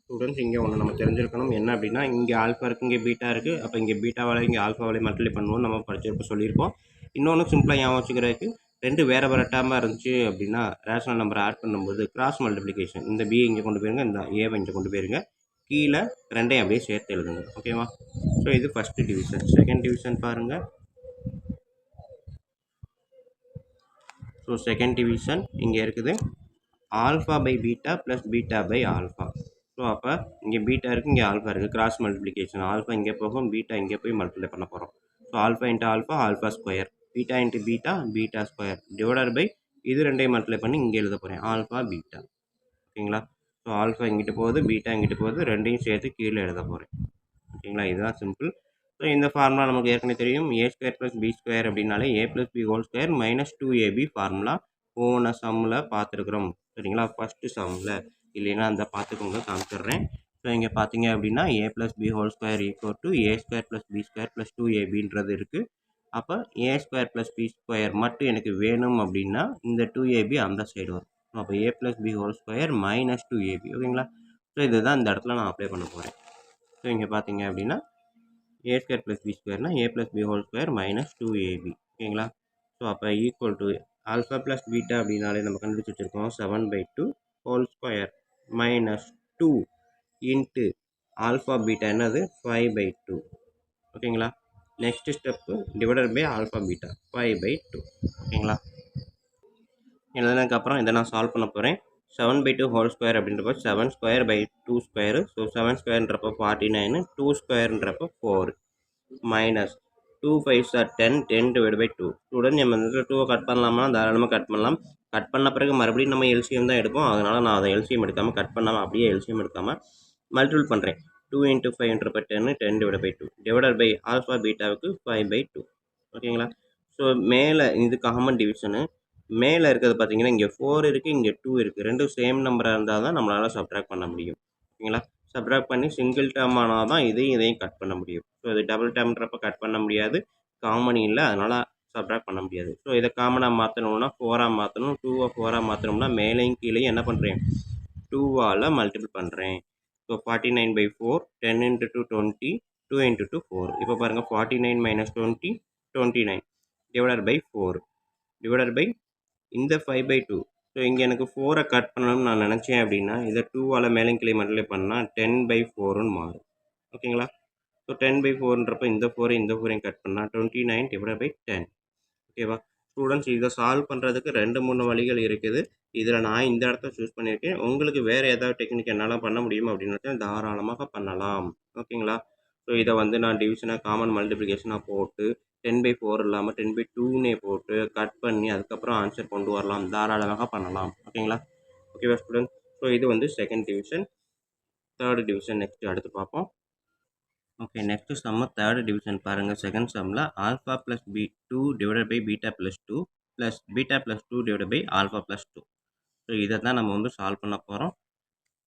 ஸ்டூடெண்ட்ஸ் இங்கே ஒன்று நம்ம தெரிஞ்சிருக்கணும், என்ன அப்படின்னா இங்கே ஆல்ஃபா இருக்குது, இங்கே பீட்டா இருக்குது. அப்போ இங்கே பீட்டாவால் இங்கே ஆல்ஃபாவாலே மல்டிப்ளை பண்ணுவோம், நம்ம படிச்சிருப்ப சொல்லியிருப்போம். இன்னொன்று சிம்பிளாக ஞாபகம் வச்சுக்கிறதுக்கு, 2 வேறு வேறு டேர்மாக இருந்துச்சு அப்படின்னா ரேஷனல் நம்பரை ஆட் பண்ணும்போது கிராஸ் மல்டிப்ளிகேஷன், இந்த பி இங்கே கொண்டு போயிருங்க, இந்த ஏவை இங்கே கொண்டு போயிருங்க, கீழே 2ஐயும் அப்படியே சேர்த்து எழுதுங்க. ஓகேவா? ஸோ இது ஃபஸ்ட்டு டிவிஷன். செகண்ட் டிவிஷன் பாருங்கள். ஸோ செகண்ட் டிவிஷன் இங்கே இருக்குது, alpha by beta plus beta by alpha. So அப்போ இங்கே பீட்டா இருக்குது, இங்கே ஆல்ஃபா இருக்குது, கிராஸ் மல்டிப்ளிகேஷன். ஆல்ஃபா இங்கே போகும், பீட்டா இங்கே போய் மல்டிப்ளை பண்ண போகிறோம். So alpha into alpha, alpha square, beta into beta, beta square, divided by இது 2ஐயும் மல்டிப்ளை பண்ணி இங்கே எழுத போகிறேன், ஆல்ஃபா பீட்டா. ஓகேங்களா? ஸோ ஆல்ஃபா இங்கிட்டு போகுது, பீட்டா இங்கிட்டு போகுது, 2ஐயும் சேர்த்து கீழே எழுத போகிறேன். ஓகேங்களா? இதுதான் சிம்பிள். ஸோ இந்த ஃபார்முலா நமக்கு ஏற்கனவே தெரியும், a² + b² அப்படின்னாலே a + b² - 2ab ஃபார்முலா போன சம்மில் பார்த்துருக்குறோம். சரிங்களா? ஃபஸ்ட்டு சம்மில் இல்லைன்னா அந்த பார்த்துக்கோங்க, காமிச்சிடுறேன். ஸோ இங்கே பார்த்தீங்க அப்படின்னா a + b² = a² + b² + 2abன்றது இருக்குது. அப்போ a² + b² மட்டும் எனக்கு வேணும் அப்படின்னா இந்த 2ab அந்த சைடு வரும். அப்போ a + b² - 2ab. ஓகேங்களா? ஸோ இதுதான் இந்த இடத்துல நான் அப்ளை பண்ண போகிறேன். ஸோ இங்கே பார்த்தீங்க அப்படின்னா a² + b² a + b² - 2ab. ஓகேங்களா? ஸோ அப்போ equal to alpha plus beta அப்படின்னாலே நம்ம கண்டுபிடிச்சி வச்சுருக்கோம், 7/2 -2 இன்ட்டு ஆல்ஃபா பீட்டா என்னது, 5/2. ஓகேங்களா? Next step divided by alpha beta 5/2. ஓகேங்களா? எழுதுனதுக்கப்புறம் இதை நான் சால்வ் பண்ண போகிறேன். 7/2 அப்படின்றப்போ 7/2/2². ஸோ 7²ன்றப்போ 49, 2²ன்றப்போ 4 மைனஸ் 2 5s are 10, 10/2. ஸ்டூடெண்ட் நம்ம இந்த 2 கட் பண்ணலாமா, தாராளமாக கட் பண்ணலாம். கட் பண்ண பிறகு மறுபடியும் நம்ம எல்சிஎம் தான் எடுப்போம், அதனால் நான் அதை எல்சிஎம் எடுக்காமல் கட் பண்ணாமல் அப்படியே எல்சிஎம் எடுக்காமல் மல்டிபிள் பண்ணுறேன். 2 இன்ட்டு 5 என்றப்ப 10 10 divide by 2 divided by alpha பீட்டாவுக்கு 5/2 ஓகேங்களா. ஸோ மேலே இது காமன் டிவிஷனு. மேலே இருக்கிறது பார்த்தீங்கன்னா இங்கே 4 இருக்குது, இங்கே 2 இருக்குது. ரெண்டும் சேம் நம்பராக இருந்தால் தான் நம்மளால் சப்ட்ராக்ட் பண்ண முடியும். ஓகேங்களா. சப்ட்ராக்ட் பண்ணி சிங்கிள் டேர்ம் ஆனால் தான் இதையும் கட் பண்ண முடியும். ஸோ இது டபுள் டேர்ம்ன்றப்ப கட் பண்ண முடியாது, காமன் இல்லை, அதனால் சப்ட்ராக்ட் பண்ண முடியாது. ஸோ இதை காமனாக மாற்றணும்னா 4ஆக மாற்றணும். 2 4ஆக மாற்றணும்னா மேலேயும் கீழேயும் என்ன பண்ணுறேன், 2ஆல் மல்டிபிள் பண்ணுறேன். ஸோ 49/4 10 × 2 20 2 × 2 4. இப்போ பாருங்கள் 49 - 20 29 டிவைடட் பை 4 டிவைடட் பை இந்த 5/2. ஸோ இங்கே எனக்கு 4 கட் பண்ணணும்னு நான் நினச்சேன் அப்படின்னா இதை 2ஆல் மேலும் கீழே மல்டிப்ளை பண்ணால் 10/4ன்னு மாறும். ஓகேங்களா. ஸோ 10/4ன்றப்ப இந்த 4 கட் பண்ணால் 29 டிவைடட் பை 10. ஓகேவா. ஸ்டூடெண்ட்ஸ் இதை சால்வ் பண்ணுறதுக்கு 2-3 வழிகள் இருக்குது. இதில் நான் இந்த இடத்த சூஸ் பண்ணியிருக்கேன். உங்களுக்கு வேறு ஏதாவது டெக்னிக் என்னால் பண்ண முடியும் அப்படின்றத தாராளமாக பண்ணலாம். ஓகேங்களா. ஸோ இதை நான் டிவிஷனாக காமன் மல்டிப்ளிகேஷனாக போட்டு 10/4 இல்லாமல் 10/2னே போட்டு கட் பண்ணி அதுக்கப்புறம் ஆன்சர் கொண்டு வரலாம், தாராளமாக பண்ணலாம். ஓகேங்களா. ஓகேவா ஸ்டூடெண்ட். ஸோ இது second division. Third division next அடுத்து பார்ப்போம். ஓகே, நெக்ஸ்ட் சம்ம தேர்ட் டிவிஷன் பாருங்கள். செகண்ட் சம்மில் alpha plus B2 divided by beta plus 2 plus beta plus 2 divided by alpha plus 2. So இதை தான் நம்ம சால்வ் பண்ண போகிறோம்.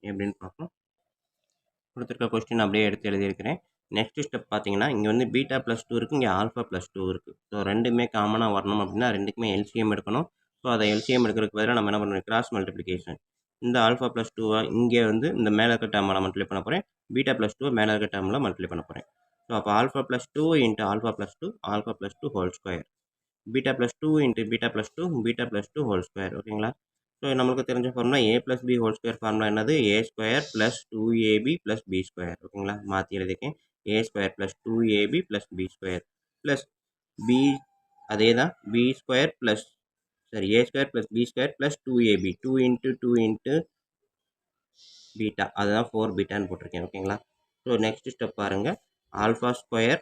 எப்படின்னு பார்ப்போம். கொடுத்துருக்க கொஸ்டின் அப்படியே எடுத்து எழுதியிருக்கிறேன். நெக்ஸ்ட் ஸ்டெப் பார்த்தீங்கன்னா இங்கே பீட்டா ப்ளஸ் 2 இருக்குது, இங்கே ஆல்ஃபா ப்ளஸ் 2 இருக்குது. ஸோ ரெண்டுமே காமனாக வரணும் அப்படின்னா ரெண்டுக்குமே எல்சிஎம் எடுக்கணும். ஸோ அதை எல்சிஎம் எடுக்கிறதுக்கு பதிலாக நம்ம என்ன பண்ணுறோம், கிராஸ் மல்டிப்ளிகேஷன். இந்த ஆல்ஃபா ப்ளஸ் 2 இங்கே இந்த மேலே இருக்க டேர்மில் மல்டிப்ளை பண்ண போகிறேன், பீட்டா ப்ளஸ் 2 மேலே இருக்க டேர்மில் மல்டிப்ளை பண்ண போகிறேன். ஸோ அப்போ alpha plus 2 into alpha plus 2 alpha plus 2 whole square, beta plus 2 into beta plus 2 beta plus 2 whole square. ஓகேங்களா. ஸோ நம்மளுக்கு தெரிஞ்ச formula a + b whole square formula என்னது, a² + 2ab + b². ஓகேங்களா. மாற்றி எழுதிக்கேன், a² + 2ab + b² plus b அதே தான் b² plus a² + b² + 2ab 2 × 2 × beta, அதுதான் 4 பீட்டான்னு போட்டிருக்கேன். ஓகேங்களா. ஸோ நெக்ஸ்ட் ஸ்டெப் பாருங்கள், ஆல்ஃபா ஸ்கொயர்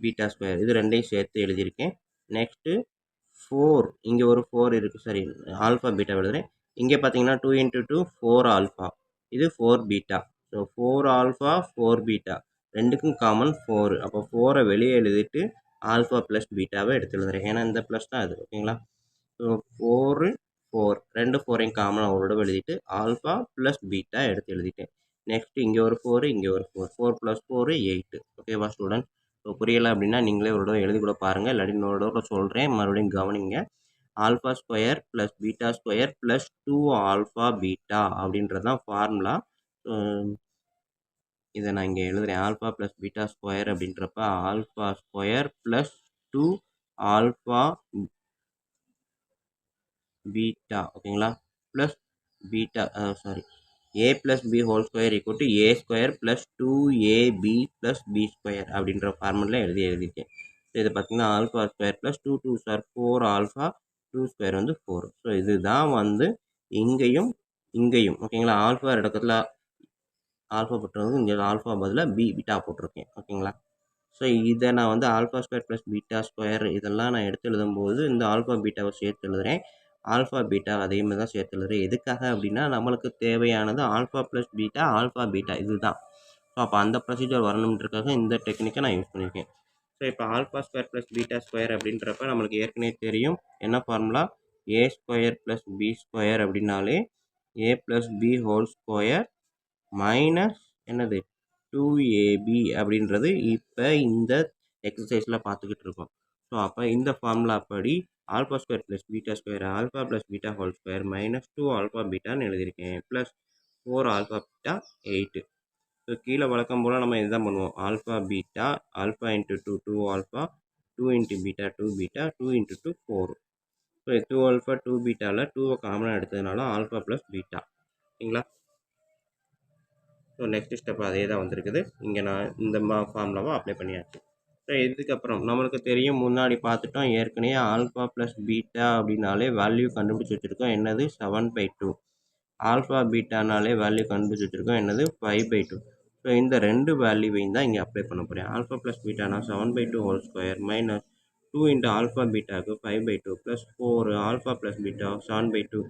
பீட்டா ஸ்கொயர் இது ரெண்டையும் சேர்த்து எழுதியிருக்கேன். நெக்ஸ்ட்டு 4 இங்கே ஒரு 4 இருக்குது, சரி ஆல்ஃபா பீட்டா எழுதுகிறேன். இங்கே பார்த்தீங்கன்னா 2 × 2 4 ஆல்ஃபா, இது 4 பீட்டா. ஸோ 4 ஆல்ஃபா 4 பீட்டா ரெண்டுக்கும் காமன் 4. அப்போ 4 வெளியே எழுதிட்டு ஆல்ஃபா ப்ளஸ் பீட்டாவை எடுத்து எழுதுகிறேன், ஏன்னா இந்த ப்ளஸ் தான் அது. ஓகேங்களா. ஸோ 4 4 ரெண்டு 4ஐயும் காமனாக ஒரு தடவை எழுதிட்டு ஆல்ஃபா ப்ளஸ் பீட்டா எடுத்து எழுதிட்டேன். நெக்ஸ்ட் இங்கே ஒரு 4 இங்கே ஒரு 4 4 + 4 8. ஓகேவா ஸ்டூடெண்ட். ஸோ புரியலை அப்படின்னா நீங்களே ஒரு தடவை எழுதி கூட பாருங்கள், இல்லாட்டி இன்னொரு தடவை சொல்கிறேன், மறுபடியும் கவனிங்க. Alpha square plus beta square plus 2 alpha beta அப்படின்றது தான் ஃபார்முலா. இதை நான் இங்கே எழுதுகிறேன், ஆல்ஃபா ப்ளஸ் பீட்டா ஸ்கொயர் அப்படின்றப்ப alpha square plus 2 alpha beta. ஓகேங்களா. Plus beta a + b whole square equal to a² + 2ab + b² அப்படின்ற ஃபார்முலா எழுதியிருக்கேன். ஸோ இதை பார்த்தீங்கன்னா alpha square plus 2 2 4 alpha 2² 4. So இதுதான் இங்கேயும் இங்கேயும். ஓகேங்களா. ஆல்ஃபா இடத்துல ஆல்ஃபா போட்டுருங்க, இங்கே ஆல்ஃபா பதிலாக பீட்டா போட்டிருக்கேன். ஓகேங்களா. ஸோ இதை நான் alpha square plus beta square இதெல்லாம் நான் எடுத்து எழுதும்போது இந்த ஆல்ஃபா பீட்டாவை சேர்த்து எழுதுகிறேன், ஆல்ஃபா பீட்டா அதே மாதிரி தான் சேர்த்து எழுதுகிறேன். எதுக்காக அப்படின்னா நம்மளுக்கு தேவையானது alpha plus beta alpha beta இதுதான். ஸோ அப்போ அந்த ப்ரொசீஜர் வரணுன்றதுக்காக இந்த டெக்னிக்கை நான் யூஸ் பண்ணியிருக்கேன். ஸோ இப்போ alpha square plus beta square அப்படின்றப்ப நம்மளுக்கு ஏற்கனவே தெரியும் என்ன ஃபார்முலா, a² + b² அப்படின்னாலே a + b whole square minus என்னது 2ab அப்படின்றது இப்போ இந்த எக்ஸசைஸில் பார்த்துக்கிட்டு இருக்கோம். ஸோ அப்போ இந்த ஃபார்முலா படி alpha square plus beta square alpha plus beta whole square minus 2 alpha பீட்டான்னு எழுதியிருக்கேன், ப்ளஸ் 4 ஆல்ஃபா பீட்டா 8. ஸோ கீழே வழக்கம் போல் நம்ம இதுதான் பண்ணுவோம், alpha beta alpha × 2 2 alpha 2 × beta 2 beta 2 × 2 4. So 2 alpha 2 பீட்டாவில் 2வை காமனாக எடுத்ததுனால ஆல்ஃபா ப்ளஸ் பீட்டா. சரிங்களா. ஸோ நெக்ஸ்ட் ஸ்டெப் அதே தான் வந்திருக்குது, இங்கே நான் இந்த ஃபார்முலாவை அப்ளை பண்ணியாச்சு. ஸோ இதுக்கப்புறம் நம்மளுக்கு தெரியும், முன்னாடி பார்த்துட்டோம் ஏற்கனவே ஆல்ஃபா ப்ளஸ் பீட்டா அப்படின்னாலே வேல்யூ கண்டுபிடிச்சி வச்சுருக்கோம், என்னது 7/2. ஆல்ஃபா பீட்டானாலே வேல்யூ கண்டுபிடிச்சி வச்சுருக்கோம், என்னது 5/2. ஸோ இந்த ரெண்டு வேல்யூவையும் தான் இங்கே அப்ளை பண்ண போகிறேன். ஆல்ஃபா ப்ளஸ் பீட்டானா 7/2 ஹோல் ஸ்கொயர் மைனஸ் 2 × ஆல்ஃபா பீட்டாவுக்கு 5/2 ப்ளஸ் 4 ஆல்ஃபா ப்ளஸ் பீட்டா 7/2.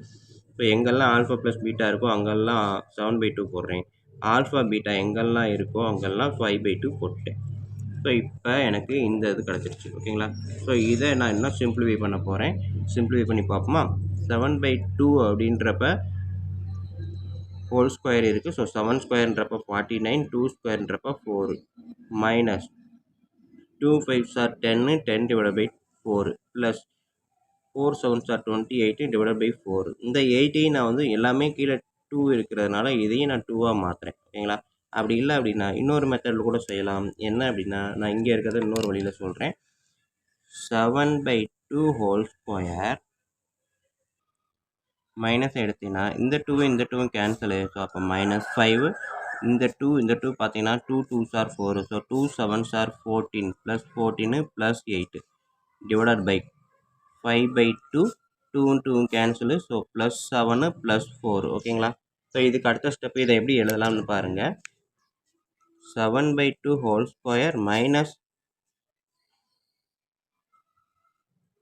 இப்போ எங்கெல்லாம் ஆல்ஃபா ப்ளஸ் பீட்டா இருக்கோ அங்கெல்லாம் 7/2 போடுறேன். ஆல்ஃபா பீட்டா எங்கெல்லாம் இருக்கோ அங்கெல்லாம் 5/2 போட்டேன். ஸோ இப்போ எனக்கு இந்த இது கிடச்சிருச்சு ஓகேங்களா. ஸோ இதை நான் இன்னும் சிம்பிளிஃபை பண்ண போகிறேன். சிம்பிளிஃபை பண்ணி பார்ப்போமா. 7/2 அப்படின்றப்ப ஹோல் ஸ்கொயர் இருக்குது. So 7 ஸ்கொயர்ன்றப்ப 49, 2 ஸ்கொயர்ன்றப்ப 4 minus 2 5s are 10, 10 divided by 4 plus 4 7s are 28 divided by 4. இந்த 8ஐயும் நான் வந்து எல்லாமே கீழே 2 இருக்கிறதுனால இதையும் நான் 2ஆக மாற்றுறேன் ஓகேங்களா. அப்படி இல்லை அப்படின்னா இன்னொரு மெத்தடில் கூட செய்யலாம். என்ன அப்படின்னா நான் இங்கே இருக்கிறத இன்னொரு வழியில் சொல்கிறேன். 7/2 ஹோல் ஸ்கொயர் மைனஸ் எடுத்தீங்கன்னா இந்த 2வும் கேன்சல். ஸோ அப்போ -5 இந்த 2 பார்த்தீங்கன்னா 2 2s are 4. So 2 7s are 14 plus 14 plus 8 divided by 5/2 2 cancel. So plus 7 plus 4 ஓகேங்களா. ஸோ இதுக்கு அடுத்த ஸ்டெப்பு இதை எப்படி எழுதலாம்னு பாருங்கள். 7/2 ஹோல் ஸ்கொயர் மைனஸ்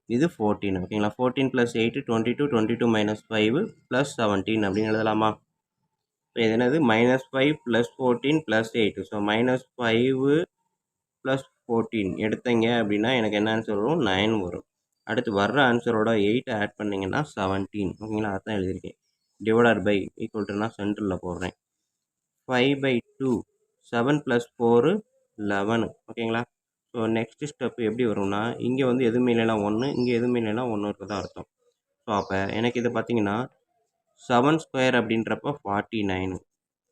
இது 14 ஓகேங்களா. 14 ப்ளஸ் 8 22, 22 மைனஸ் 5 ப்ளஸ் 17 அப்படின்னு எழுதலாமா. இப்போ இது என்னது -5 ப்ளஸ் 14 ப்ளஸ் 8. ஸோ -5 ப்ளஸ் 14 எடுத்தீங்க அப்படின்னா எனக்கு என்ன ஆன்சர் வரும், 9 வரும். அடுத்து வர்ற ஆன்சரோட 8 ஆட் பண்ணிங்கன்னா 17 ஓகேங்களா. அதான் எழுதியிருக்கேன். டிவைடட் பை ஈக்குவல் டு நான் சென்டரில் போடுறேன். 5/2 7 ப்ளஸ் 4 11 ஓகேங்களா. ஸோ நெக்ஸ்ட் ஸ்டெப் எப்படி வரும்னா இங்கே வந்து எதுவுமே இல்லைனா 1, இங்கே எதுவுமே இல்லைனா 1 இருக்கதான் அர்த்தம். ஸோ அப்போ எனக்கு இது பார்த்தீங்கன்னா 7 ஸ்கொயர் அப்படின்றப்ப 49,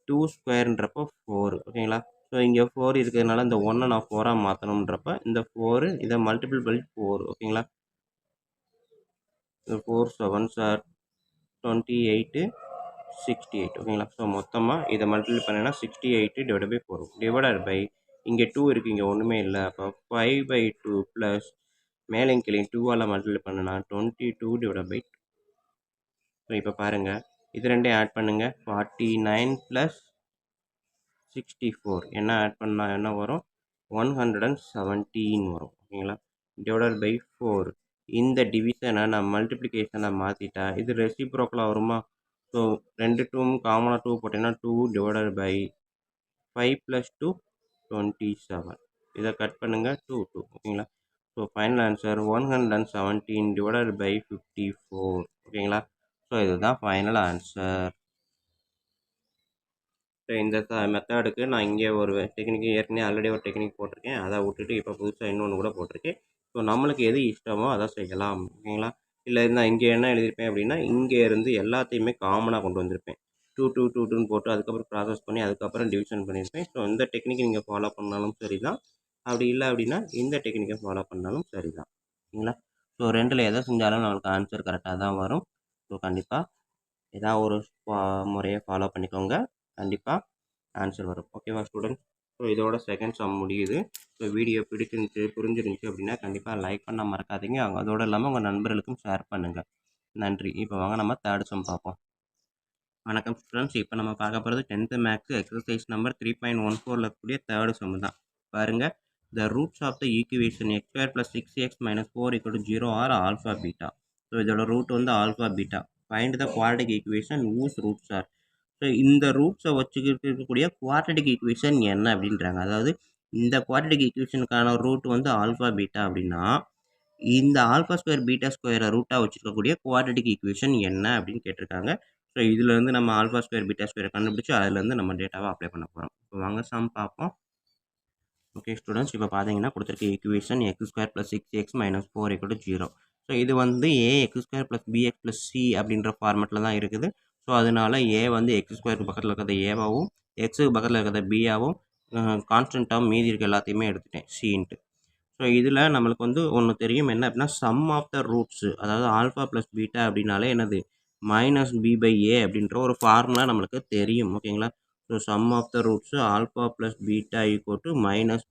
2 ஸ்கொயர்ன்றப்போ 4 ஓகேங்களா. ஸோ இங்கே 4 இருக்கிறதுனால இந்த 1 நான் 4ஆக மாற்றணுன்றப்ப இந்த 4 இதை மல்டிபிள் பை 4 ஓகேங்களா. 4 7s are 28 68 ஓகேங்களா. ஸோ மொத்தமாக இதை மல்டிபிள் பண்ணினா 68 டிவைட் பை 4 டிவைடட் பை இங்கே 2 இருக்குது, இங்கே ஒன்றுமே இல்லை. அப்போ 5/2 ப்ளஸ் மேலே கீழே 2ஆல் மல்டிபிள் பண்ணுனா 22 டிவைட் பை 2. ஸோ இப்போ பாருங்கள் இது ரெண்டையும் ஆட் பண்ணுங்கள். 49 ப்ளஸ் 64 என்ன ஆட் பண்ணால் என்ன வரும், 117 வரும் ஓகேங்களா. டிவைடட் பை 4 இந்த டிவிஷனை நான் மல்டிப்ளிகேஷனை மாற்றிட்டா இது ரெசிப்ரோக்கலாக வருமா. ஸோ 2 2 காமனாக 2 போட்டிங்கன்னா 2 டிவைடட் பை 5 ப்ளஸ் 2 27. இதை கட் பண்ணுங்கள் 2 2 ஓகேங்களா. So final answer 117 divided by 54 ஓகேங்களா. ஸோ இதுதான் ஃபைனல் ஆன்சர். ஸோ இந்த மெத்தடுக்கு நான் இங்கே ஒரு டெக்னிக் ஏற்கனவே ஆல்ரெடி ஒரு டெக்னிக் போட்டிருக்கேன். அதை விட்டுட்டு இப்போ புதுசாக இன்னொன்று கூட போட்டிருக்கேன். ஸோ நம்மளுக்கு எது இஷ்டமோ அதை செய்யலாம் ஓகேங்களா. இல்லை நான் இங்கே என்ன எழுதியிருப்பேன் அப்படின்னா இங்கே இருந்து எல்லாத்தையுமே காமனாக கொண்டு வந்திருப்பேன். 2 2 2 2ன்னு போட்டு அதுக்கப்புறம் ப்ராசஸ் பண்ணி அதுக்கப்புறம் டிவிஷன் பண்ணியிருப்பேன். ஸோ இந்த டெக்னிக் நீங்கள் ஃபாலோ பண்ணாலும் சரி தான், அப்படி இல்லை அப்படின்னா இந்த டெக்னிக்கை ஃபாலோ பண்ணாலும் சரி தான் ஓகேங்களா. ஸோ ரெண்டில் எதை செஞ்சாலும் நம்மளுக்கு ஆன்சர் கரெக்டாக தான் வரும். ஸோ கண்டிப்பாக ஏதாவது ஒரு முறையை ஃபாலோ பண்ணிக்கோங்க, கண்டிப்பாக ஆன்சர் வரும் ஓகேவா ஸ்டூடெண்ட்ஸ். ஸோ இதோட செகண்ட் சம் முடியுது. ஸோ வீடியோ பிடிச்சிருந்துச்சு புரிஞ்சிருந்துச்சு அப்படின்னா கண்டிப்பாக லைக் பண்ண மறக்காதீங்க. அதோடு இல்லாமல் உங்கள் நண்பர்களுக்கும் ஷேர் பண்ணுங்கள். நன்றி. இப்போ வாங்க நம்ம தேர்ட் சம் பார்ப்போம். வணக்கம் ஸ்டூடெண்ட்ஸ். இப்போ நம்ம பார்க்க போகிறது 10th மேக்ஸ் எக்ஸசைஸ் நம்பர் 3.14 இருக்கக்கூடிய தேர்ட் சம் தான். பாருங்கள், the roots of the equation x² + 6x - 4 = 0 are alpha beta. So இதோட ரூட் வந்து alpha beta. Find the quadratic equation whose roots are. So இந்த ரூட்ஸை வச்சுக்கிட்டு இருக்கக்கூடிய குவாட்ரடிக் ஈக்குவேஷன் என்ன அப்படின்றாங்க. அதாவது இந்த குவாட்ரடிக் ஈக்குவேஷனுக்கான ரூட் வந்து ஆல்ஃபா பீட்டா அப்படின்னா இந்த ஆல்ஃபா ஸ்கொயர் பீட்டா ஸ்கொயரை ரூட்டாக வச்சுருக்கக்கூடிய குவாட்ரடிக் ஈக்குவேஷன் என்ன அப்படின்னு கேட்டிருக்காங்க. ஸோ இதுலேருந்து நம்ம ஆல்ஃபா ஸ்கொயர் பீட்டா ஸ்கொயரை கண்டுபிடிச்சி அதுலேருந்து நம்ம டேட்டாவை அப்ளை பண்ண போகிறோம். இப்போ வாங்க சம் பார்ப்போம். ஓகே ஸ்டூடெண்ட்ஸ், இப்போ பார்த்தீங்கன்னா கொடுத்துருக்க ஈக்குவேஷன் x² + 6x - 4 = 0. ஸோ இது வந்து ax² + bx + c அப்படின்ற ஃபார்மெட்டில் தான் இருக்குது. ஸோ அதனால a வந்து x² பக்கத்தில் இருக்கிறத ஏவாகவும் எக்ஸுக்கு பக்கத்தில் இருக்கிறத பியாகவும் கான்ஸ்டன்ட்டாகவும் மீதி இருக்க எல்லாத்தையுமே எடுத்துட்டேன் c. ஸோ இதில் நம்மளுக்கு வந்து ஒன்று தெரியும், என்ன அப்படின்னா சம் ஆஃப் த ரூட்ஸு, அதாவது ஆல்ஃபா ப்ளஸ் பீட்டா அப்படின்னாலே என்னது -b/a அப்படின்ற ஒரு ஃபார்முலா நம்மளுக்கு தெரியும் ஓகேங்களா. So sum of the roots alpha plus beta =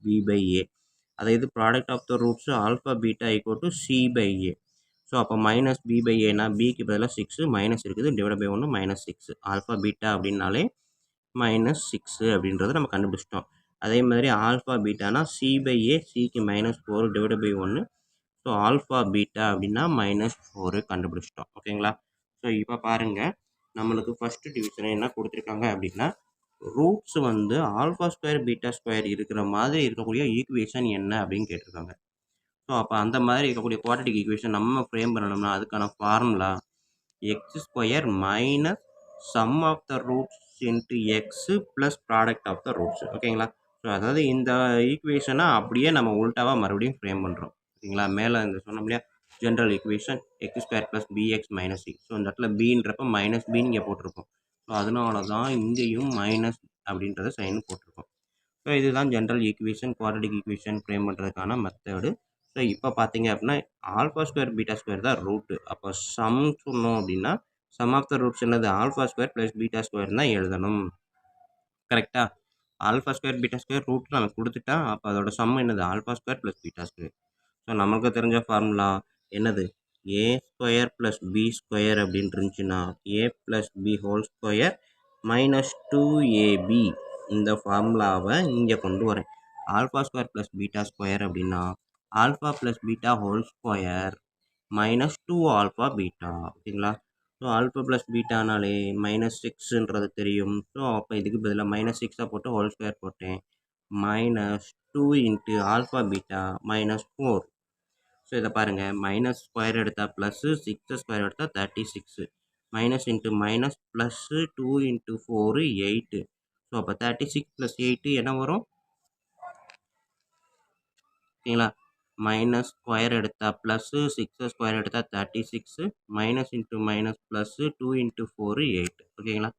-b/a. அதே இது product of the roots alpha beta = c/a. So அப்போ -b/aனா பிக்கு பதிலாக 6 மைனஸ் இருக்குது டிவைட் பை 1 -6. ஆல்ஃபா பீட்டா அப்படின்னாலே -6 அப்படின்றத நம்ம கண்டுபிடிச்சிட்டோம். அதே மாதிரி ஆல்ஃபா பீட்டானா c/a, சிக்கு -4 divide by 1. So alpha beta அப்படின்னா -4 கண்டுபிடிச்சிட்டோம் ஓகேங்களா. ஸோ இப்போ பாருங்கள், நம்மளுக்கு ஃபஸ்ட்டு டிவிஷன் என்ன கொடுத்துருக்காங்க அப்படின்னா ரூட்ஸ் வந்து ஆல்ஃபா ஸ்கொயர், பீட்டா ஸ்கொயர் இருக்கிற மாதிரி இருக்கக்கூடிய ஈக்குவேஷன் என்ன அப்படின்னு கேட்டிருக்காங்க. ஸோ அப்போ அந்த மாதிரி இருக்கக்கூடிய குவாட்ரடிக் ஈக்குவேஷன் நம்ம ஃப்ரேம் பண்ணணும்னா அதுக்கான formula x square minus sum of the roots into x plus product of the roots. ஓகேங்களா? ஸோ அதாவது இந்த ஈக்குவேஷனை அப்படியே நம்ம உல்டாவாக மறுபடியும் ஃப்ரேம் பண்ணுறோம். ஓகேங்களா? மேலே இந்த சொன்னோம் இல்லையா general equation x square plus b x minus c. So இந்த இடத்துல பின்றப்ப மைனஸ் பின்னு இங்கே போட்டிருக்கோம். ஸோ அதனால தான் இங்கேயும் மைனஸ் அப்படின்றத சைன் போட்டிருக்கோம். ஸோ இதுதான் general equation quadratic equation frame பண்ணுறதுக்கான மெத்தடு. ஸோ இப்போ பார்த்தீங்க அப்படின்னா ஆல்ஃபா ஸ்கொயர் பீட்டா ஸ்கொயர் தான் ரூட்டு. அப்போ சம் சொன்னோம் அப்படின்னா சம் ஆஃப் த ரூட்ஸ் என்னது alpha square plus beta square தான் எழுதணும். கரெக்டாக? Alpha square beta square root நமக்கு கொடுத்துட்டா அப்போ அதோட சம் என்னது alpha square plus beta square. So நமக்கு தெரிஞ்ச ஃபார்முலா என்னது a square plus B square அப்படின்னு இருந்துச்சுன்னா a plus B whole square minus 2ab. இந்த ஃபார்முலாவை இங்கே கொண்டு வரேன். Alpha square plus beta square அப்படின்னா alpha plus beta whole square minus 2 alpha beta. ஓகேங்களா? ஸோ ஆல்ஃபா ப்ளஸ் பீட்டானாலே மைனஸ் 6ன்றது தெரியும். ஸோ அப்போ இதுக்கு பதிலாக மைனஸ் 6 போட்டு ஹோல் ஸ்கொயர் போட்டேன். Minus 2 into alpha beta minus 4. So இதை பாருங்கள் மைனஸ் ஸ்கொயர் எடுத்தால் ப்ளஸ்ஸு 6 ஸ்கொயர் எடுத்தால் 36. Minus into minus plus 2 into 4 8. So அப்போ 36 ப்ளஸ் 8 என்ன வரும்? ஓகேங்களா? மைனஸ் ஸ்கொயர் எடுத்தால் ப்ளஸ்ஸு 6 ஸ்கொயர் எடுத்தால் 36. Minus into minus plus 2 into 4 8. ஓகேங்களா?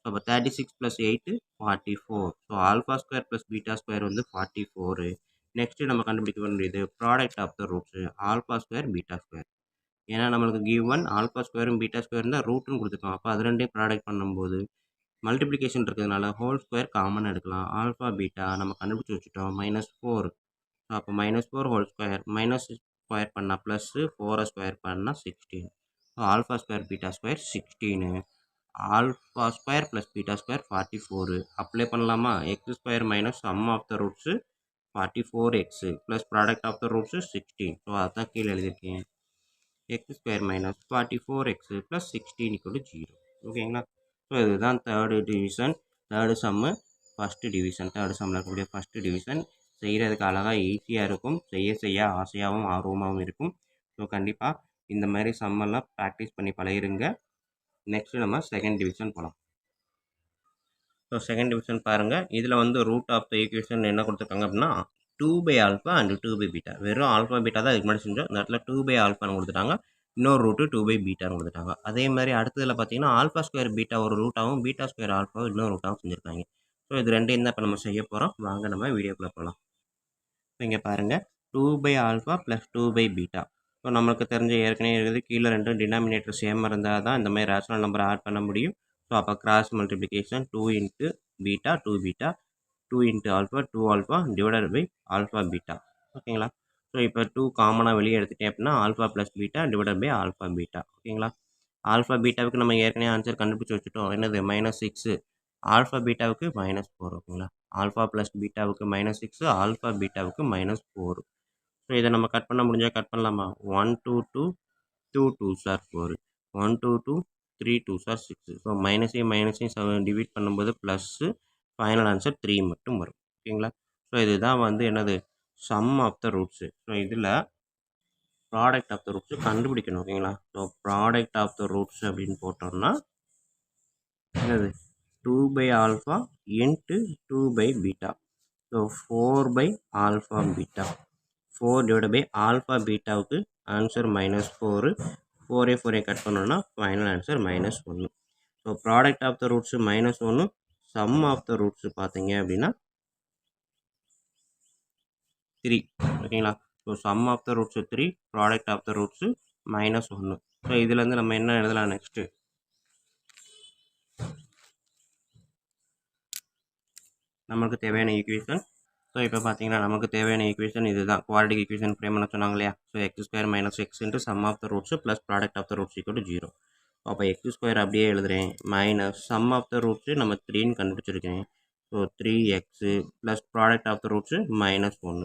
ஸோ அப்போ 36 plus 8 44. So alpha square plus beta square வந்து 44. நெக்ஸ்ட்டு நம்ம கண்டுபிடிக்க வேண்டியது product of the roots alpha square beta square. ஏன்னா நம்மளுக்கு கிவன் ஆல்ஃபா ஸ்கொயரும் பீட்டா ஸ்கொயர் தான் ரூட்டுன்னு கொடுத்துருக்கோம். அப்போ அது ரெண்டையும் ப்ராடக்ட் பண்ணும்போது மல்டிப்ளிகேஷன் இருக்கிறதுனால ஹோல் ஸ்கொயர் காமன் எடுக்கலாம். ஆல்ஃபா பீட்டா நம்ம கண்டுபிடிச்சி வச்சுட்டோம் -4. ஸோ அப்போ -4 ஹோல் ஸ்கொயர் மைனஸ் ஸ்கொயர் பண்ணால் ப்ளஸ்ஸு 4 ஸ்கொயர் பண்ணால் 16. So alpha square beta square 16. Alpha square plus beta square 44. Apply பண்ணலாமா? X square minus sum of the roots 44x plus product of the roots 16. So அதுதான் கீழே எழுதியிருக்கேன். X square minus 44x plus 16 = 0. ஓகேங்களா? So இதுதான் third division. Third சம்மு first division. Third சம்மில் இருக்கக்கூடிய first division செய்கிறதுக்கு அழகாக ஈஸியாக இருக்கும். செய்ய ஆசையாகவும் ஆர்வமாகவும் இருக்கும். ஸோ கண்டிப்பாக இந்த மாதிரி சம்மெல்லாம் ப்ராக்டிஸ் பண்ணி பழகிருங்க. நெக்ஸ்ட்டு நம்ம செகண்ட் டிவிஷன் போகலாம். ஸோ செகண்ட் டிவிஷன் பாருங்கள். இதில் வந்து ரூட் ஆஃப் த ஈக்குவேஷன் என்ன கொடுத்துருக்காங்க அப்படின்னா 2/ஆல்ஃபா அண்ட் 2/பீட்டா. வெறும் ஆல்ஃபா பீட்டா தான் இதுக்கு முன்னாடி செஞ்சோம். இந்த இடத்துல 2/ஆல்ஃபான்னு கொடுத்துட்டாங்க. இன்னொரு ரூட்டு 2/பீட்டான்னு கொடுத்துட்டாங்க. அதே மாதிரி அடுத்ததில் பார்த்தீங்கன்னா ஆல்ஃபா ஸ்கொயர் பீட்டா ஒரு ரூட்டாகவும் பீட்டா ஸ்கொயர் ஆல்ஃபாவும் இன்னொரு ரூட்டாகவும் செஞ்சுருக்காங்க. ஸோ இது ரெண்டையும் தான் இப்போ நம்ம செய்ய போகிறோம். வாங்க நம்ம வீடியோக்குள்ளே போகலாம். ஸோ இங்கே பாருங்கள் 2/ஆல்ஃபா ப்ளஸ் 2/பீட்டா. ஸோ நம்மளுக்கு தெரிஞ்ச ஏற்கனவே இருக்குது கீழே ரெண்டும் டினாமினேட்டர் சேம் இருந்தால் தான் இந்த மாதிரி ரேஷனல் நம்பர் ஆட் பண்ண முடியும். ஸோ அப்போ cross multiplication 2 into beta 2 beta 2 into alpha 2 alpha divided by alpha beta. ஓகேங்களா? ஸோ இப்போ 2 காமனாக வெளியே எடுத்துட்டேன் அப்படின்னா alpha plus beta divided by alpha beta. ஓகேங்களா? ஆல்ஃபா பீட்டாவுக்கு நம்ம ஏற்கனவே ஆன்சர் கண்டுபிடிச்சி வச்சுட்டோம். என்னது -6. ஆல்ஃபா பீட்டாவுக்கு -4. ஓகேங்களா? ஆல்ஃபா ப்ளஸ் பீட்டாவுக்கு -6, ஆல்ஃபா பீட்டாவுக்கு -4. ஸோ இதை நம்ம கட் பண்ண முடிஞ்சால் கட் பண்ணலாமா? 1 2 2 2 2s are 4. 1 2 2 3 2s are 6. So மைனஸையும் டிவைட் பண்ணும்போது ப்ளஸ்ஸு ஃபைனல் ஆன்சர் 3 மட்டும் வரும். ஓகேங்களா? ஸோ இதுதான் வந்து என்னது sum of the roots. So இதில் ப்ராடக்ட் ஆஃப் த ரூட்ஸு கண்டுபிடிக்கணும். ஓகேங்களா? So product of the roots அப்படின்னு போட்டோம்னா என்னது 2/ஆல்ஃபா இன்ட்டு 2/பீட்டா. ஸோ 4/ஆல்ஃபா பீட்டா. 4 டிவைட் பை ஆல்ஃபா பீட்டாவுக்கு ஆன்சர் -4. 4 கட் பண்ணோன்னா final answer -1. So product of the roots -1. Sum of the roots பார்த்தீங்க அப்படின்னா 3. ஓகேங்களா? So sum of the roots 3, product of the roots -1. So இதுலேருந்து நம்ம என்ன எழுதலாம் நெக்ஸ்ட்டு? நமக்கு தேவையான ஈக்குவேஷன். ஸோ இப்போ பார்த்தீங்கன்னா நமக்கு தேவையான ஈக்குவேஷன் இதுதான். குவாட்ரடிக் ஈக்குவேஷன் ஃப்ரேம் பண்ண சொன்னாங்க இல்லையா? So x square minus x into sum of the roots plus product of the roots = 0. அப்போ எக்ஸ் ஸ்கொயர் அப்படியே எழுதுகிறேன். Minus sum of the roots நம்ம 3ன்னு கண்டுபிடிச்சிருக்கேன். So 3x plus product of the roots -1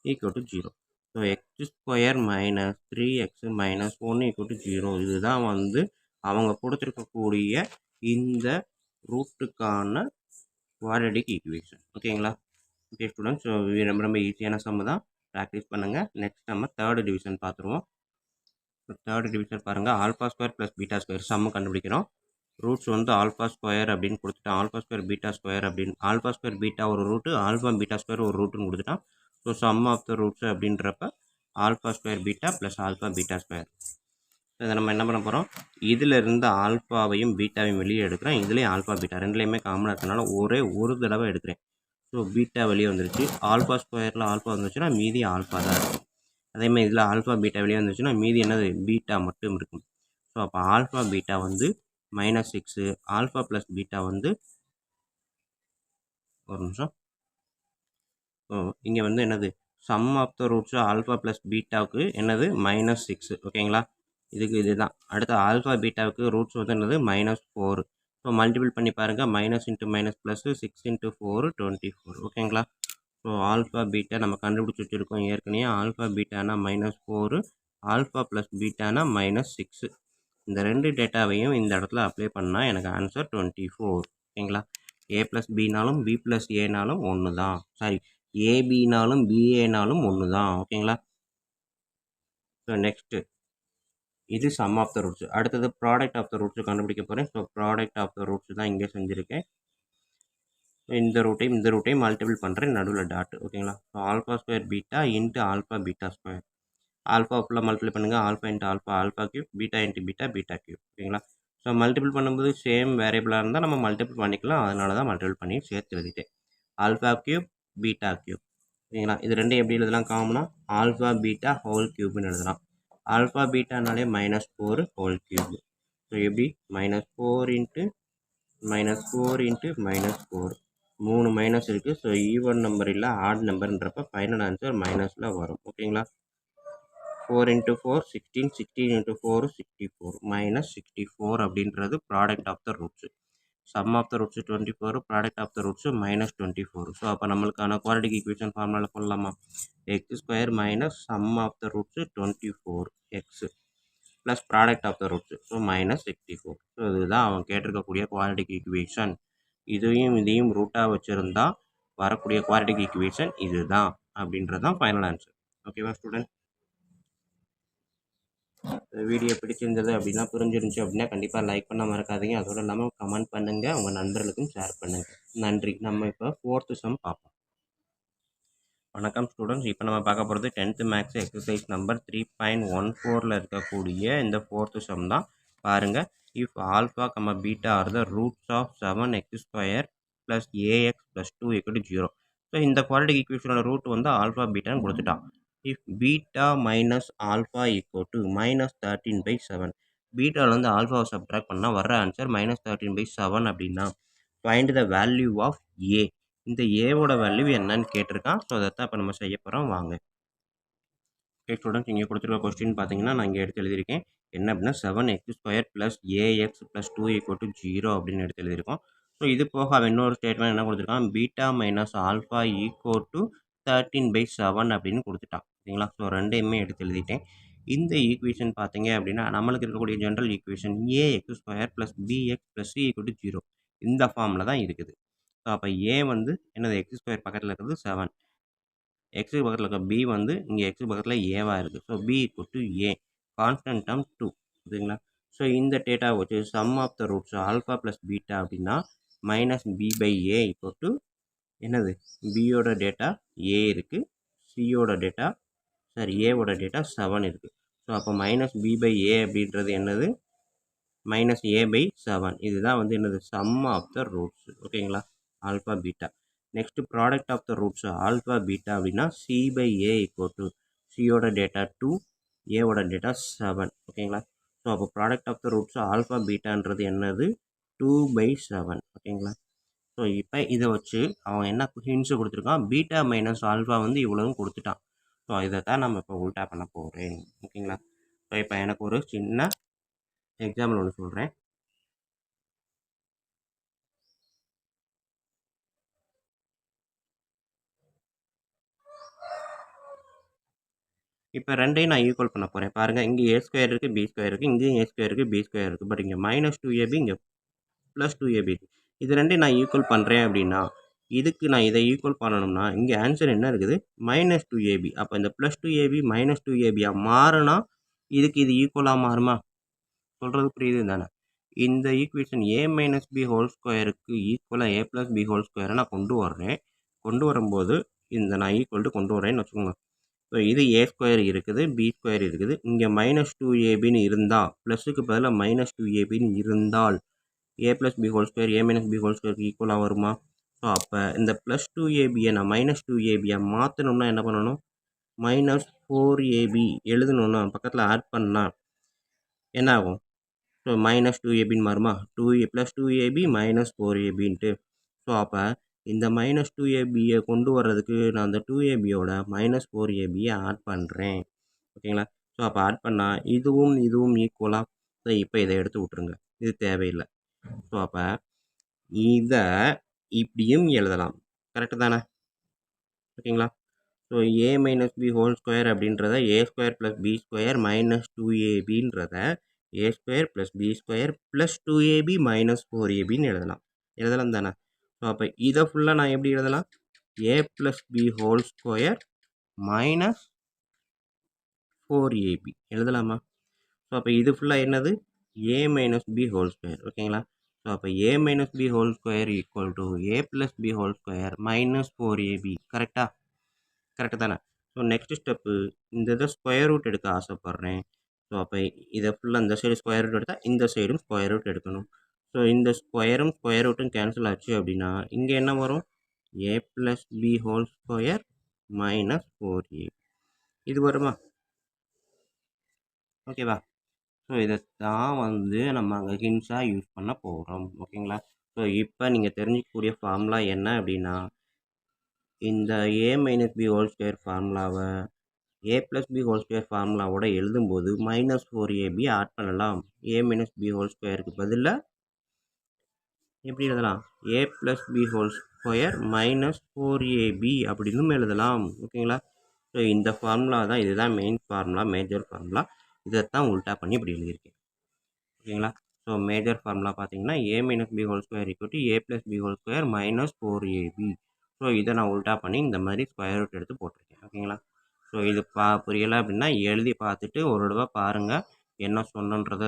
= 0. So x square minus 3x -1 = 0. இதுதான் வந்து அவங்க கொடுத்துருக்கக்கூடிய இந்த ரூட்டுக்கான குவாட்ரடிக் ஈக்குவேஷன். ஓகேங்களா? Okay students. ஸோ ரொம்ப ரொம்ப ஈஸியான சம்மு தான். ப்ராக்டிஸ் பண்ணுங்கள். நெக்ஸ்ட் நம்ம தேர்டு டிவிஷன் பார்த்துருவோம். தேர்டு டிவிஷன் பாருங்கள். Alpha square plus beta square sum கண்டுபிடிக்கிறோம். ரூட்ஸ் வந்து ஆல்ஃபா ஸ்கொயர் அப்படின்னு கொடுத்துட்டான். ஆல்ஃபா ஸ்கொயர் பீட்டா ஸ்கொயர் அப்படின்னு ஆல்ஃபா ஸ்கொயர் பீட்டா ஒரு ரூட்டு, ஆல்ஃபா பீட்டா ஸ்கொயர் ஒரு ரூட்டுன்னு கொடுத்துட்டான். So sum of the roots அப்படின்றப்ப alpha square beta plus alpha beta square. இதை நம்ம என்ன பண்ண போகிறோம், இதில் இருந்த ஆல்ஃபாவையும் பீட்டாவையும் வெளியே எடுக்கிறேன். இதுலேயும் ஆல்ஃபா பீட்டா ரெண்டுலேயுமே காமனாக இருக்கனால ஒரே ஒரு தடவை எடுக்கிறேன். ஸோ பீட்டா வெளியே வந்துருச்சு. ஆல்ஃபா ஸ்கொயரில் ஆல்ஃபா வந்துச்சுன்னா மீதி ஆல்ஃபா தான் இருக்கும். அதேமாதிரி இதில் ஆல்ஃபா பீட்டா வெளியே வந்துச்சுன்னா மீதி என்னது பீட்டா மட்டும் இருக்கும். ஸோ அப்போ ஆல்ஃபா பீட்டா வந்து -6, ஆல்ஃபா ப்ளஸ் பீட்டா வந்து ஒரு நிமிஷம். இங்கே வந்து என்னது sum of the roots alpha plus பீட்டாவுக்கு என்னது -6. ஓகேங்களா? இதுக்கு இதுதான். அடுத்து ஆல்ஃபா பீட்டாவுக்கு ரூட்ஸ் வந்து என்னது -4. ஸோ மல்டிபிள் பண்ணி பாருங்கள். -×- +6 × 4 24. ஓகேங்களா? ஸோ ஆல்ஃபா பீட்டா நம்ம கண்டுபிடிச்சி வச்சுருக்கோம் ஏற்கனவே. ஆல்ஃபா பீட்டானா -4, ஆல்ஃபா ப்ளஸ் பீட்டானா -6. இந்த ரெண்டு டேட்டாவையும் இந்த இடத்துல அப்ளை பண்ணால் எனக்கு ஆன்சர் 24. ஓகேங்களா? ஏ ப்ளஸ் பினாலும் பி ப்ளஸ் ஏனாலும் ஒன்று தான். சாரி, ஏபினாலும் பிஏனாலும் ஒன்று தான். ஓகேங்களா? ஸோ நெக்ஸ்ட்டு இது சம் ஆஃப் த ரூட்ஸ். அடுத்தது ப்ராடக்ட் ஆஃப் த ரூட்ஸ் கண்டுபிடிக்க போகிறேன். So product of the roots தான் இங்கே செஞ்சுருக்கேன். இந்த ரூட்டையும் மல்டிபிள் பண்ணுறேன். நடுவில் டாட். ஓகேங்களா? So alpha square beta into alpha beta square. Alpha ஃபுல்லாக மல்டிபிள் பண்ணுங்கள். Alpha into alpha alpha cube, beta into beta beta cube. ஓகேங்களா? ஸோ மல்டிபிள் பண்ணும்போது சேம் வேரியபிளாக இருந்தால் நம்ம மல்டிபிள் பண்ணிக்கலாம். அதனால தான் மல்டிபிள் பண்ணி சேர்த்து எழுதிட்டேன். Alpha cube beta cube. ஓகேங்களா? இது ரெண்டும் எப்படி எழுதலாம் காமனா? ஆல்ஃபா பீட்டா ஹோல் கியூப்னு எழுதலாம். ஆல்ஃபா பீட்டானாலே -4 ஹோல் கியூப். ஸோ எப்படி -4 இன்ட்டு -4 3 மைனஸ் இருக்குது. ஸோ ஈவன் நம்பர் இல்லை ஆட் நம்பர்ன்றப்ப ஃபைனல் ஆன்சர் மைனஸில் வரும். ஓகேங்களா? 4 × 4 16, 16 × 4 64, -64 அப்படின்றது product of the roots. Sum of the roots 24, product of the roots -24. So அப்போ நம்மளுக்கான குவாட்ரடிக் ஈக்குவேஷன் ஃபார்முலாவில் போடலாமா? x² minus sum of the roots 24x plus product of the roots so -64. So இதுதான் அவன் கேட்டிருக்கக்கூடிய குவாட்ரடிக் ஈக்குவேஷன். இதையும் ரூட்டாக வச்சுருந்தா வரக்கூடிய quadratic equation இதுதான் அப்படின்றது தான் ஃபைனல் ஆன்சர். ஓகேவா ஸ்டூடெண்ட்? வீடியோ பிடிச்சிருந்தது அப்படின்னா, புரிஞ்சிருந்துச்சு அப்படின்னா கண்டிப்பாக லைக் பண்ண மறக்காதீங்க. அதோடு இல்லாமல் கமெண்ட் பண்ணுங்கள். உங்கள் நண்பர்களுக்கும் ஷேர் பண்ணுங்கள். நன்றி. நம்ம இப்போ 4th சம் பார்ப்போம். வணக்கம் ஸ்டூடெண்ட்ஸ். இப்போ நம்ம பார்க்க போகிறது 10th மேக்ஸ் எக்ஸசைஸ் நம்பர் 3.14 இருக்கக்கூடிய இந்த 4th சம் தான். பாருங்கள். If alpha beta are the roots of 7x² + ax + 2 = 0. So இந்த குவாட்ரடிக் ஈக்குவேஷனோட ரூட் வந்து ஆல்ஃபா பீட்டான்னு கொடுத்துட்டான். If beta minus alpha = -13/7. பீட்டாவிலேருந்து ஆல்ஃபாவை சப்ட்ராக்ட் பண்ணால் வர்ற ஆன்சர் -13/7 அப்படின்னா find the value of a. இந்த ஏவோட வேல்யூ என்னன்னு கேட்டிருக்கான். ஸோ அதைத்தான் இப்போ நம்ம செய்ய போகிறோம். வாங்க. ஓகே ஸ்டூடெண்ட்ஸ், இங்கே கொடுத்துருக்க கொஸ்டின் பார்த்தீங்கன்னா நான் இங்கே எடுத்து எழுதியிருக்கேன். என்ன அப்படின்னா 7x² + ax + 2 = 0 அப்படின்னு எடுத்து எழுதியிருக்கோம். ஸோ இது போக அவன் இன்னொரு ஸ்டேட்மெண்ட் என்ன கொடுத்துருக்கான், பீட்டா மைனஸ் ஆல்ஃபா = 13/7 அப்படின்னு கொடுத்துட்டான். சரிங்களா? ஸோ ரெண்டையுமே எடுத்து எழுதிட்டேன். இந்த ஈக்குவேஷன் பார்த்தீங்க அப்படின்னா நம்மளுக்கு இருக்கக்கூடிய general equation ax² + bx + c = 0 இந்த ஃபார்மில் தான் இருக்குது. ஸோ அப்போ ஏ வந்து என்னது x² பக்கத்தில் இருக்கிறது 7, எக்ஸுக்கு பக்கத்தில் இருக்க பி வந்து இங்கே எக்ஸுக்கு பக்கத்தில் ஏவாக இருக்குது. So b = a, constant term 2. சரிங்களா? ஸோ இந்த டேட்டா வச்சு sum of the roots alpha plus beta அப்படின்னா -b/a = என்னது பியோட டேட்டா ஏ இருக்குது, சியோட டேட்டா ஏவோட டேட்டா 7 இருக்குது. ஸோ அப்போ -b/a அப்படின்றது என்னது -a/7. இதுதான் வந்து என்னது சம் ஆஃப் த ரூட்ஸ். ஓகேங்களா? Alpha beta. Next product of the roots alpha beta அப்படின்னா c/a = சியோட டேட்டா 2, ஏவோட டேட்டா 7. ஓகேங்களா? ஸோ அப்போ product of the roots alpha பீட்டான்றது என்னது 2/7. ஓகேங்களா? ஸோ இப்போ இதை வச்சு அவன் என்ன ஹிண்ட்ஸு கொடுத்துருக்கான், பீட்டா மைனஸ் ஆல்ஃபா வந்து இவ்வளவும் கொடுத்துட்டான். ஸோ இதை தான் நம்ம இப்போ உல்ட்டா பண்ண போகிறேன். ஓகேங்களா? ஸோ இப்போ எனக்கு ஒரு சின்ன எக்ஸாம்பிள் ஒன்று சொல்கிறேன். இப்போ ரெண்டையும் நான் ஈக்குவல் பண்ண போகிறேன். பாருங்கள், இங்கே a² இருக்குது, b² இருக்குது, இங்கேயும் a² இருக்குது, b² இருக்குது. பட் இங்கே -2ab, இங்கே +2ab இருக்குது. இது ரெண்டையும் நான் ஈக்குவல் பண்ணுறேன் அப்படின்னா இதுக்கு நான் இதை ஈக்குவல் பண்ணணும்னா இங்கே ஆன்சர் என்ன இருக்குது -2ab. அப்போ இந்த +2ab -2ab மாறுனா இதுக்கு இது ஈக்குவலாக மாறுமா? சொல்கிறது புரியுது தானே? இந்த ஈக்குவேஷன் a - b ஹோல் ஸ்கொயருக்கு ஈக்குவலாக a + b ஹோல் ஸ்கொயரை நான் கொண்டு வர்றேன். கொண்டு வரும்போது இந்த நான் ஈக்குவல் கொண்டு வரேன்னு வச்சுக்கோங்க. ஸோ இது a ஸ்கொயர் இருக்குது, b ஸ்கொயர் இருக்குது. இங்கே -2abன்னு இருந்தால் ப்ளஸுக்கு பதிலாக -2abன்னு இருந்தால் a + b whole square a - b whole ஸ்கொயருக்கு ஈக்குவலாக வருமா? ஸோ அப்போ இந்த +2abயை நான் -2abயை மாற்றணும்னா என்ன பண்ணணும்? -4ab எழுதணும்னா பக்கத்தில் ஆட் பண்ணால் என்ன ஆகும்? ஸோ -2abன்னு மாறுமா? +2ab -4abன்ட்டு. ஸோ அப்போ இந்த -2abயை கொண்டு வர்றதுக்கு நான் அந்த 2abயோட -4abயை ஆட் பண்ணுறேன். ஓகேங்களா? ஸோ அப்போ ஆட் பண்ணால் இதுவும் இதுவும் ஈக்குவலாக. ஸோ இப்போ இதை எடுத்து விட்ருங்க, இது தேவையில்லை. ஸோ அப்போ இதை இப்படியும் எழுதலாம். கரெக்டு தானே? ஓகேங்களா? So a - b whole square அப்படின்றத a ஸ்கொயர் + b ஸ்கொயர் -2abன்றத a square + b square + 2ab - 4abன்னு எழுதலாம் தானே? ஸோ அப்போ இதை ஃபுல்லாக நான் எப்படி எழுதலாம்? a + b whole square -4ab எழுதலாமா? ஸோ அப்போ இது ஃபுல்லாக என்னது? a - b whole square. ஓகேங்களா? ஸோ அப்போ a - b whole square equal to a + b whole square -4ab. கரெக்டா? கரெக்டு தானே? ஸோ நெக்ஸ்ட் ஸ்டெப்பு இந்த இதை ஸ்கொயர் ரூட் எடுக்க ஆசைப்பட்றேன். ஸோ அப்போ இதை ஃபுல்லாக இந்த சைடு ஸ்கொயர் ரூட் எடுத்தால் இந்த சைடும் ஸ்கொயர் ரூட் எடுக்கணும். ஸோ இந்த ஸ்கொயரும் ஸ்கொயர் ரூட்டும் கேன்சல் ஆச்சு அப்படின்னா இங்கே என்ன வரும்? a + b whole square -4ab. இது வருமா? ஓகேவா? ஸோ இதை தான் வந்து நம்ம அங்கே ஹின்ஸாக யூஸ் பண்ண போகிறோம். ஓகேங்களா? ஸோ இப்போ நீங்கள் தெரிஞ்சிக்கக்கூடிய ஃபார்முலா என்ன அப்படின்னா இந்த a - b ஹோல் ஸ்கொயர் ஃபார்முலாவை a + b ஹோல் ஸ்கொயர் ஃபார்முலாவோட எழுதும்போது -4ab ஆட் பண்ணலாம். a - b ஹோல் ஸ்கொயருக்கு பதிலாக எப்படி எழுதலாம்? a + b whole square -4ab அப்படின்னு எழுதலாம். ஓகேங்களா? ஸோ இந்த ஃபார்முலா தான், இதுதான் மெயின் ஃபார்முலா, மேஜர் ஃபார்முலா. இதைத்தான் உல்ட்டா பண்ணி இப்படி எழுதியிருக்கேன். ஓகேங்களா? ஸோ மேஜர் ஃபார்முலா பார்த்தீங்கன்னா a - b whole square = a + b whole square -4ab. So இதை நான் உல்ட்டா பண்ணி இந்த மாதிரி ஸ்கொயர் ரூட் எடுத்து போட்டிருக்கேன். ஓகேங்களா? ஸோ இது புரியலை அப்படின்னா எழுதி பார்த்துட்டு ஒரு தடவை பாருங்கள், என்ன சொன்னன்றதை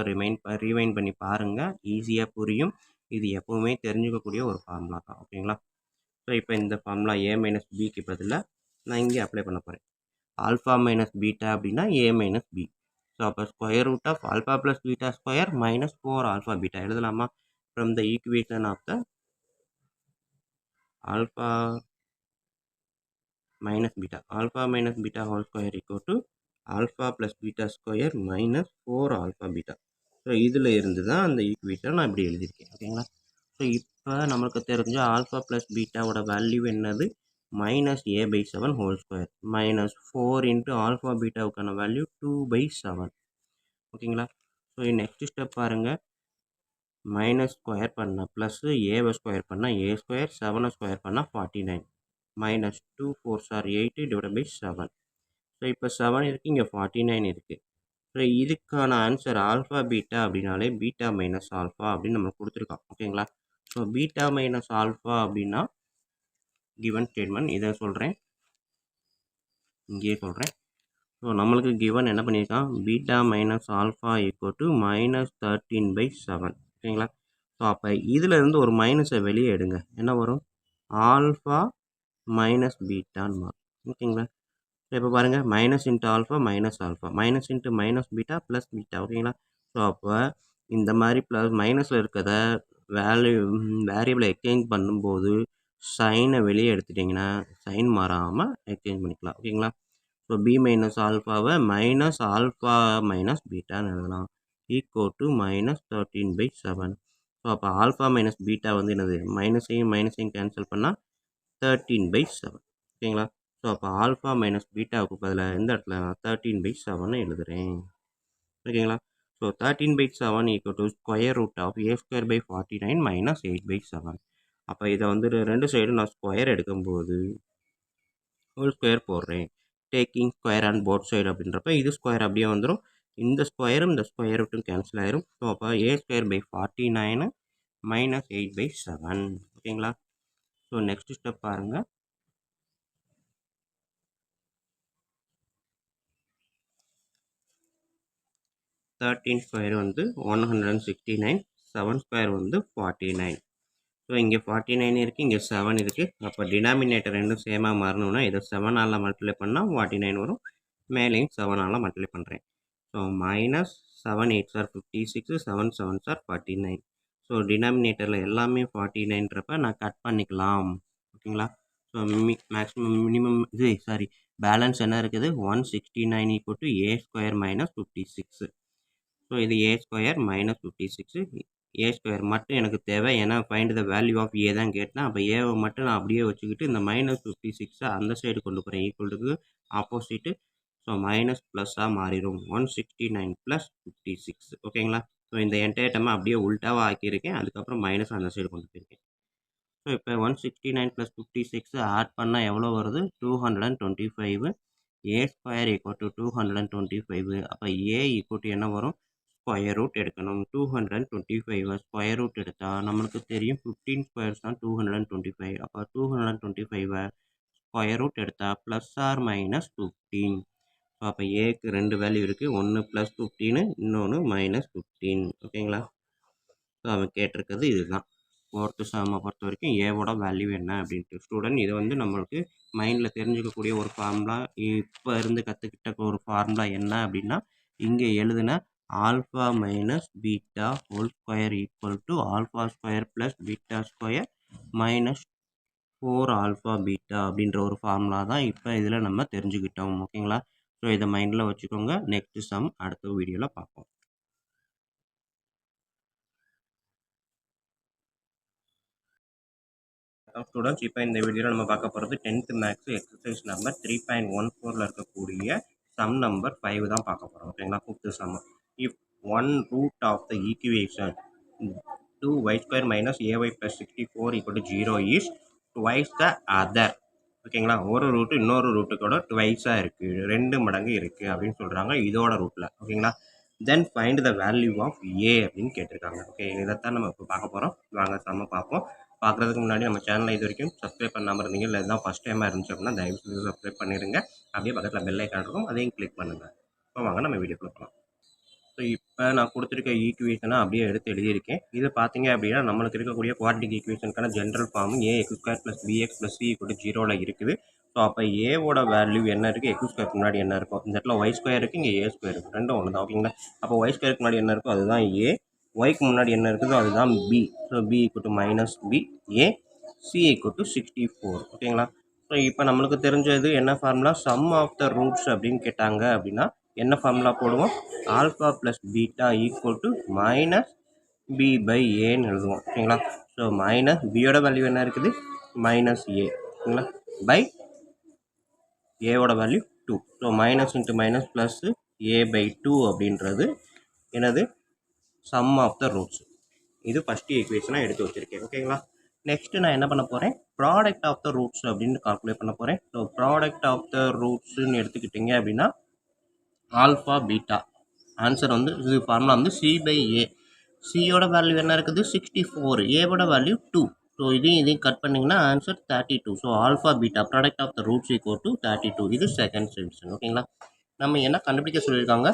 ரீவைண்ட் பண்ணி பாருங்கள், ஈஸியாக புரியும். இது எப்போவுமே தெரிஞ்சுக்கக்கூடிய ஒரு ஃபார்முலா தான். ஓகேங்களா? ஸோ இப்போ இந்த ஃபார்முலா a - bக்கு பதிலாக நான் இங்கே அப்ளை பண்ண போகிறேன். ஆல்ஃபா - பீட்டா அப்படின்னா a - b. ஸோ அப்போ square root of alpha + beta square -4 alpha beta எழுதலாமா? From the equation of the alpha - beta whole square equal to alpha + beta square -4 alpha beta. So இதில் இருந்து தான் அந்த equation நான் இப்படி எழுதியிருக்கேன். ஓகேங்களா? ஸோ இப்போ நம்மளுக்கு தெரிஞ்ச ஆல்ஃபா + பீட்டாவோட வேல்யூ என்னது? -a/7 whole square -4 into alpha பீட்டாவுக்கான வேல்யூ 2/7. ஓகேங்களா? ஸோ நெக்ஸ்ட் ஸ்டெப் பாருங்கள். மைனஸ் ஸ்கொயர் பண்ணால் ப்ளஸ்ஸு ஏவை ஸ்கொயர் பண்ணால் a ஸ்கொயர், 7 ஸ்கொயர் பண்ணால் 49 -2 4s are 8 /7. ஸோ இப்போ 7 இருக்குது, இங்கே 49 இருக்குது. ஸோ இதுக்கான ஆன்சர் ஆல்ஃபா பீட்டா அப்படின்னாலே பீட்டா மைனஸ் ஆல்ஃபா அப்படின்னு நம்ம கொடுத்துருக்கோம். ஓகேங்களா? ஸோ பீட்டா மைனஸ் ஆல்ஃபா அப்படின்னா கிவன் ஸ்டேட்மெண்ட், இதை சொல்கிறேன், இங்கேயே சொல்கிறேன். ஸோ நம்மளுக்கு கிவன் என்ன பண்ணியிருக்கான்? Beta minus alpha equal to -13/7. ஓகேங்களா? ஸோ அப்போ இதில் இருந்து ஒரு மைனஸை வெளியே எடுங்க, என்ன வரும்? ஆல்ஃபா மைனஸ் பீட்டான்னு மாறும். ஓகேங்களா? ஸோ இப்போ பாருங்கள், minus into alpha minus alpha, minus into minus beta plus beta. ஓகேங்களா? ஸோ அப்போ இந்த மாதிரி ப்ளஸ் மைனஸில் இருக்கிறத வேரியபிளை எக்ஸ்சேஞ்ச் பண்ணும்போது சைனை வெளியே எடுத்துட்டிங்கன்னா சைன் மாறாமல் எக்ஸ்சேஞ்ச் பண்ணிக்கலாம். ஓகேங்களா? ஸோ பி மைனஸ் ஆல்ஃபாவை மைனஸ் ஆல்ஃபா மைனஸ் பீட்டான்னு எழுதலாம், ஈக்குவல் டு -13/7. ஸோ அப்போ ஆல்ஃபா மைனஸ் பீட்டா வந்து என்னது? மைனஸையும் கேன்சல் பண்ணால் 13/7. ஓகேங்களா? ஸோ அப்போ ஆல்ஃபா மைனஸ் பீட்டாவுக்கு பதிலாக இந்த இடத்துல நான் 13/7 எழுதுகிறேன். ஓகேங்களா? So 13/7 equal to square root of a² / 49 -8/7. அப்போ இதை வந்து ரெண்டு சைடும் நான் ஸ்கொயர் எடுக்கும்போது ஹோல் ஸ்கொயர் போடுறேன், taking square and both side அப்படின்றப்ப இது ஸ்கொயர் அப்படியே வந்துடும், இந்த ஸ்கொயரும் இந்த ஸ்கொயர் ரூட்டும் கேன்சல் ஆயிரும். ஸோ அப்போ a² / 49 -8/7 ஓகேங்களா. ஸோ நெக்ஸ்ட் ஸ்டெப் பாருங்கள். 13 ஸ்கொயர் வந்து 169, 7 ஸ்கொயர் வந்து 49. ஸோ இங்கே 49 இருக்குது, இங்கே 7 இருக்குது. அப்போ டினாமினேட்டர் ரெண்டும் சேமாக மாறணும்னா இதை 7ஆல் மல்டிப்ளை பண்ணால் 49 வரும். மேலேயும் 7ஆல் மல்டிப்ளை பண்ணுறேன். So -7 8s are 56, 7 7s are 49. So டினாமினேட்டரில் எல்லாமே 49ன்றப்ப நான் கட் பண்ணிக்கலாம் ஓகேங்களா. ஸோ மேக்ஸிமம் மினிமம் பேலன்ஸ் என்ன இருக்குது, 169 = a ஸ்கொயர் -56. ஸோ இது a ஸ்கொயர் -56. a ஸ்கொயர் மட்டும் எனக்கு தேவை, ஏன்னா find the value of a தான் கேட்டேன். அப்போ ஏவை மட்டும் நான் அப்படியே வச்சுக்கிட்டு இந்த -56 அந்த சைடு கொண்டு போகிறேன், ஈக்குவலுக்கு ஆப்போசிட்டு. ஸோ மைனஸ் ப்ளஸ்ஸாக மாறிடும், 169 + 56 ஓகேங்களா. ஸோ இந்த என்டையர் டேர்மை அப்படியே உல்ட்டாவாக ஆக்கியிருக்கேன், அதுக்கப்புறம் மைனஸ் அந்த சைடு கொண்டு போயிருக்கேன். ஸோ இப்போ 169 + 56 ஆட் பண்ணால் எவ்வளோ வருது, 225. a square = 225. அப்போ a = என்ன வரும், ஸ்கொயர் ரூட் எடுக்கணும். 225 ஸ்கொயர் ரூட் எடுத்தால் நம்மளுக்கு தெரியும் 15 ஸ்கொயர்ஸ் தான் 225. அப்போ 225 ஸ்கொயர் ரூட் எடுத்தால் +or-15. ஸோ அப்போ ஏக்கு 2 வேல்யூ இருக்குது, ஒன்று +15 இன்னொன்று -15 ஓகேங்களா. ஸோ அவன் கேட்டிருக்கிறது இதுதான். 4th சம்மை பொறுத்த வரைக்கும் ஏவோட வேல்யூ என்ன அப்படின்ட்டு. ஸ்டூடெண்ட் இது வந்து நம்மளுக்கு மைண்டில் தெரிஞ்சுக்கக்கூடிய ஒரு ஃபார்முலா. இப்போ இருந்து கற்றுக்கிட்ட ஒரு ஃபார்முலா என்ன அப்படின்னா, இங்கே எழுதுன alpha minus beta whole square equal to alpha square plus beta square minus 4 alpha beta அப்படின்ற ஒரு ஃபார்முலா தான் இப்போ இதில் நம்ம தெரிஞ்சுக்கிட்டோம் ஓகேங்களா. ஸோ இதை மைண்டில் வச்சுக்கோங்க. நெக்ஸ்ட் சம் அடுத்த வீடியோவில் பார்ப்போம். ஸ்டூடெண்ட்ஸ் இப்போ இந்த வீடியோவில் நம்ம பார்க்க போகிறது 10th மேக்ஸ் எக்ஸசைஸ் நம்பர் 3.14 இருக்கக்கூடிய சம் நம்பர் 5 தான் பார்க்க போகிறோம் ஓகேங்களா. 5th sum. If one root of the equation 2y² - ay + 64 = 0 is twice the other ஓகேங்களா. ஒரு ரூட்டு இன்னொரு ரூட்டுக்கூட ட்வைஸாக இருக்குது, 2 மடங்கு இருக்குது அப்படின்னு சொல்கிறாங்க இதோட ரூட்டில் ஓகேங்களா. Then find the value of a அப்படின்னு கேட்டிருக்காங்க. ஓகே, இதைத்தான் நம்ம இப்போ பார்க்க போகிறோம். வாங்க சம்ம பார்ப்போம். பார்க்குறதுக்கு முன்னாடி நம்ம சேனலை இது வரைக்கும் சப்ஸ்கிரைப் பண்ணாமல் இருந்தீங்க, இல்லை இதுதான் ஃபஸ்ட் டைமாக இருந்துச்சு அப்படின்னா தயவுசெய்து சப்ஸ்கிரைப் பண்ணிடுங்க. அப்படியே பக்கத்தில் பெல் ஐக்கான் இருக்கும், அதையும் கிளிக் பண்ணுங்கள். இப்போ வாங்க நம்ம வீடியோக்குள்ள போகலாம். ஸோ இப்போ நான் கொடுத்துருக்க ஈக்குவேஷனை அப்படியே எடுத்து எழுதியிருக்கேன். இது பார்த்தீங்க அப்படின்னா நம்மளுக்கு இருக்கக்கூடிய குவாட்ரிக் ஈக்குவேஷனுக்கான general form ax² + bx + c = 0 இருக்குது. ஸோ அப்போ ஏவோட வேல்யூ என்ன இருக்குது, x² முன்னாடி என்ன இருக்கும், இந்த இடத்துல y² இருக்குது, இங்கே a² இருக்குது, ரெண்டும் ஒன்று தான் ஓகேங்களா. அப்போ y² முன்னாடி என்ன இருக்கோ அதுதான் a, ஒய்க்கு முன்னாடி என்ன இருக்குதோ அதுதான் b. So b = -b, a, c = 64 ஓகேங்களா. ஸோ இப்போ நம்மளுக்கு தெரிஞ்சது என்ன formula, sum of the roots அப்படின்னு கேட்டாங்க அப்படின்னா என்ன ஃபார்முலா போடுவோம், alpha plus beta equal to -b/aன்னு எழுதுவோம் ஓகேங்களா. ஸோ பியோட வேல்யூ என்ன இருக்குது, -a ஓகேங்களா, பை ஏவோட வேல்யூ 2. ஸோ -× ப்ளஸ் a/2 அப்படின்றது என்னது, சம் ஆஃப் த ரூட்ஸ். இது ஃபஸ்ட்டு ஈக்குவேஷனாக எடுத்து வச்சுருக்கேன் ஓகேங்களா. நெக்ஸ்ட்டு நான் என்ன பண்ண போகிறேன், ப்ராடக்ட் ஆஃப் த ரூட்ஸ் அப்படின்னு கால்குலேட் பண்ண போகிறேன். ஸோ ப்ராடக்ட் ஆஃப் த ரூட்ஸ்ன்னு எடுத்துக்கிட்டிங்க அப்படின்னா ஆல்ஃபா பீட்டா ஆன்சர் வந்து இது ஃபார்முலா வந்து c/a. சியோட வேல்யூ என்ன இருக்குது 64, ஏவோட வேல்யூ 2. ஸோ இதையும் கட் பண்ணிங்கன்னா answer 32. So alpha beta product of the roots equal to 32. இது செகண்ட் சொல்யூஷன் ஓகேங்களா. நம்ம என்ன கண்டுபிடிக்க சொல்லியிருக்காங்க,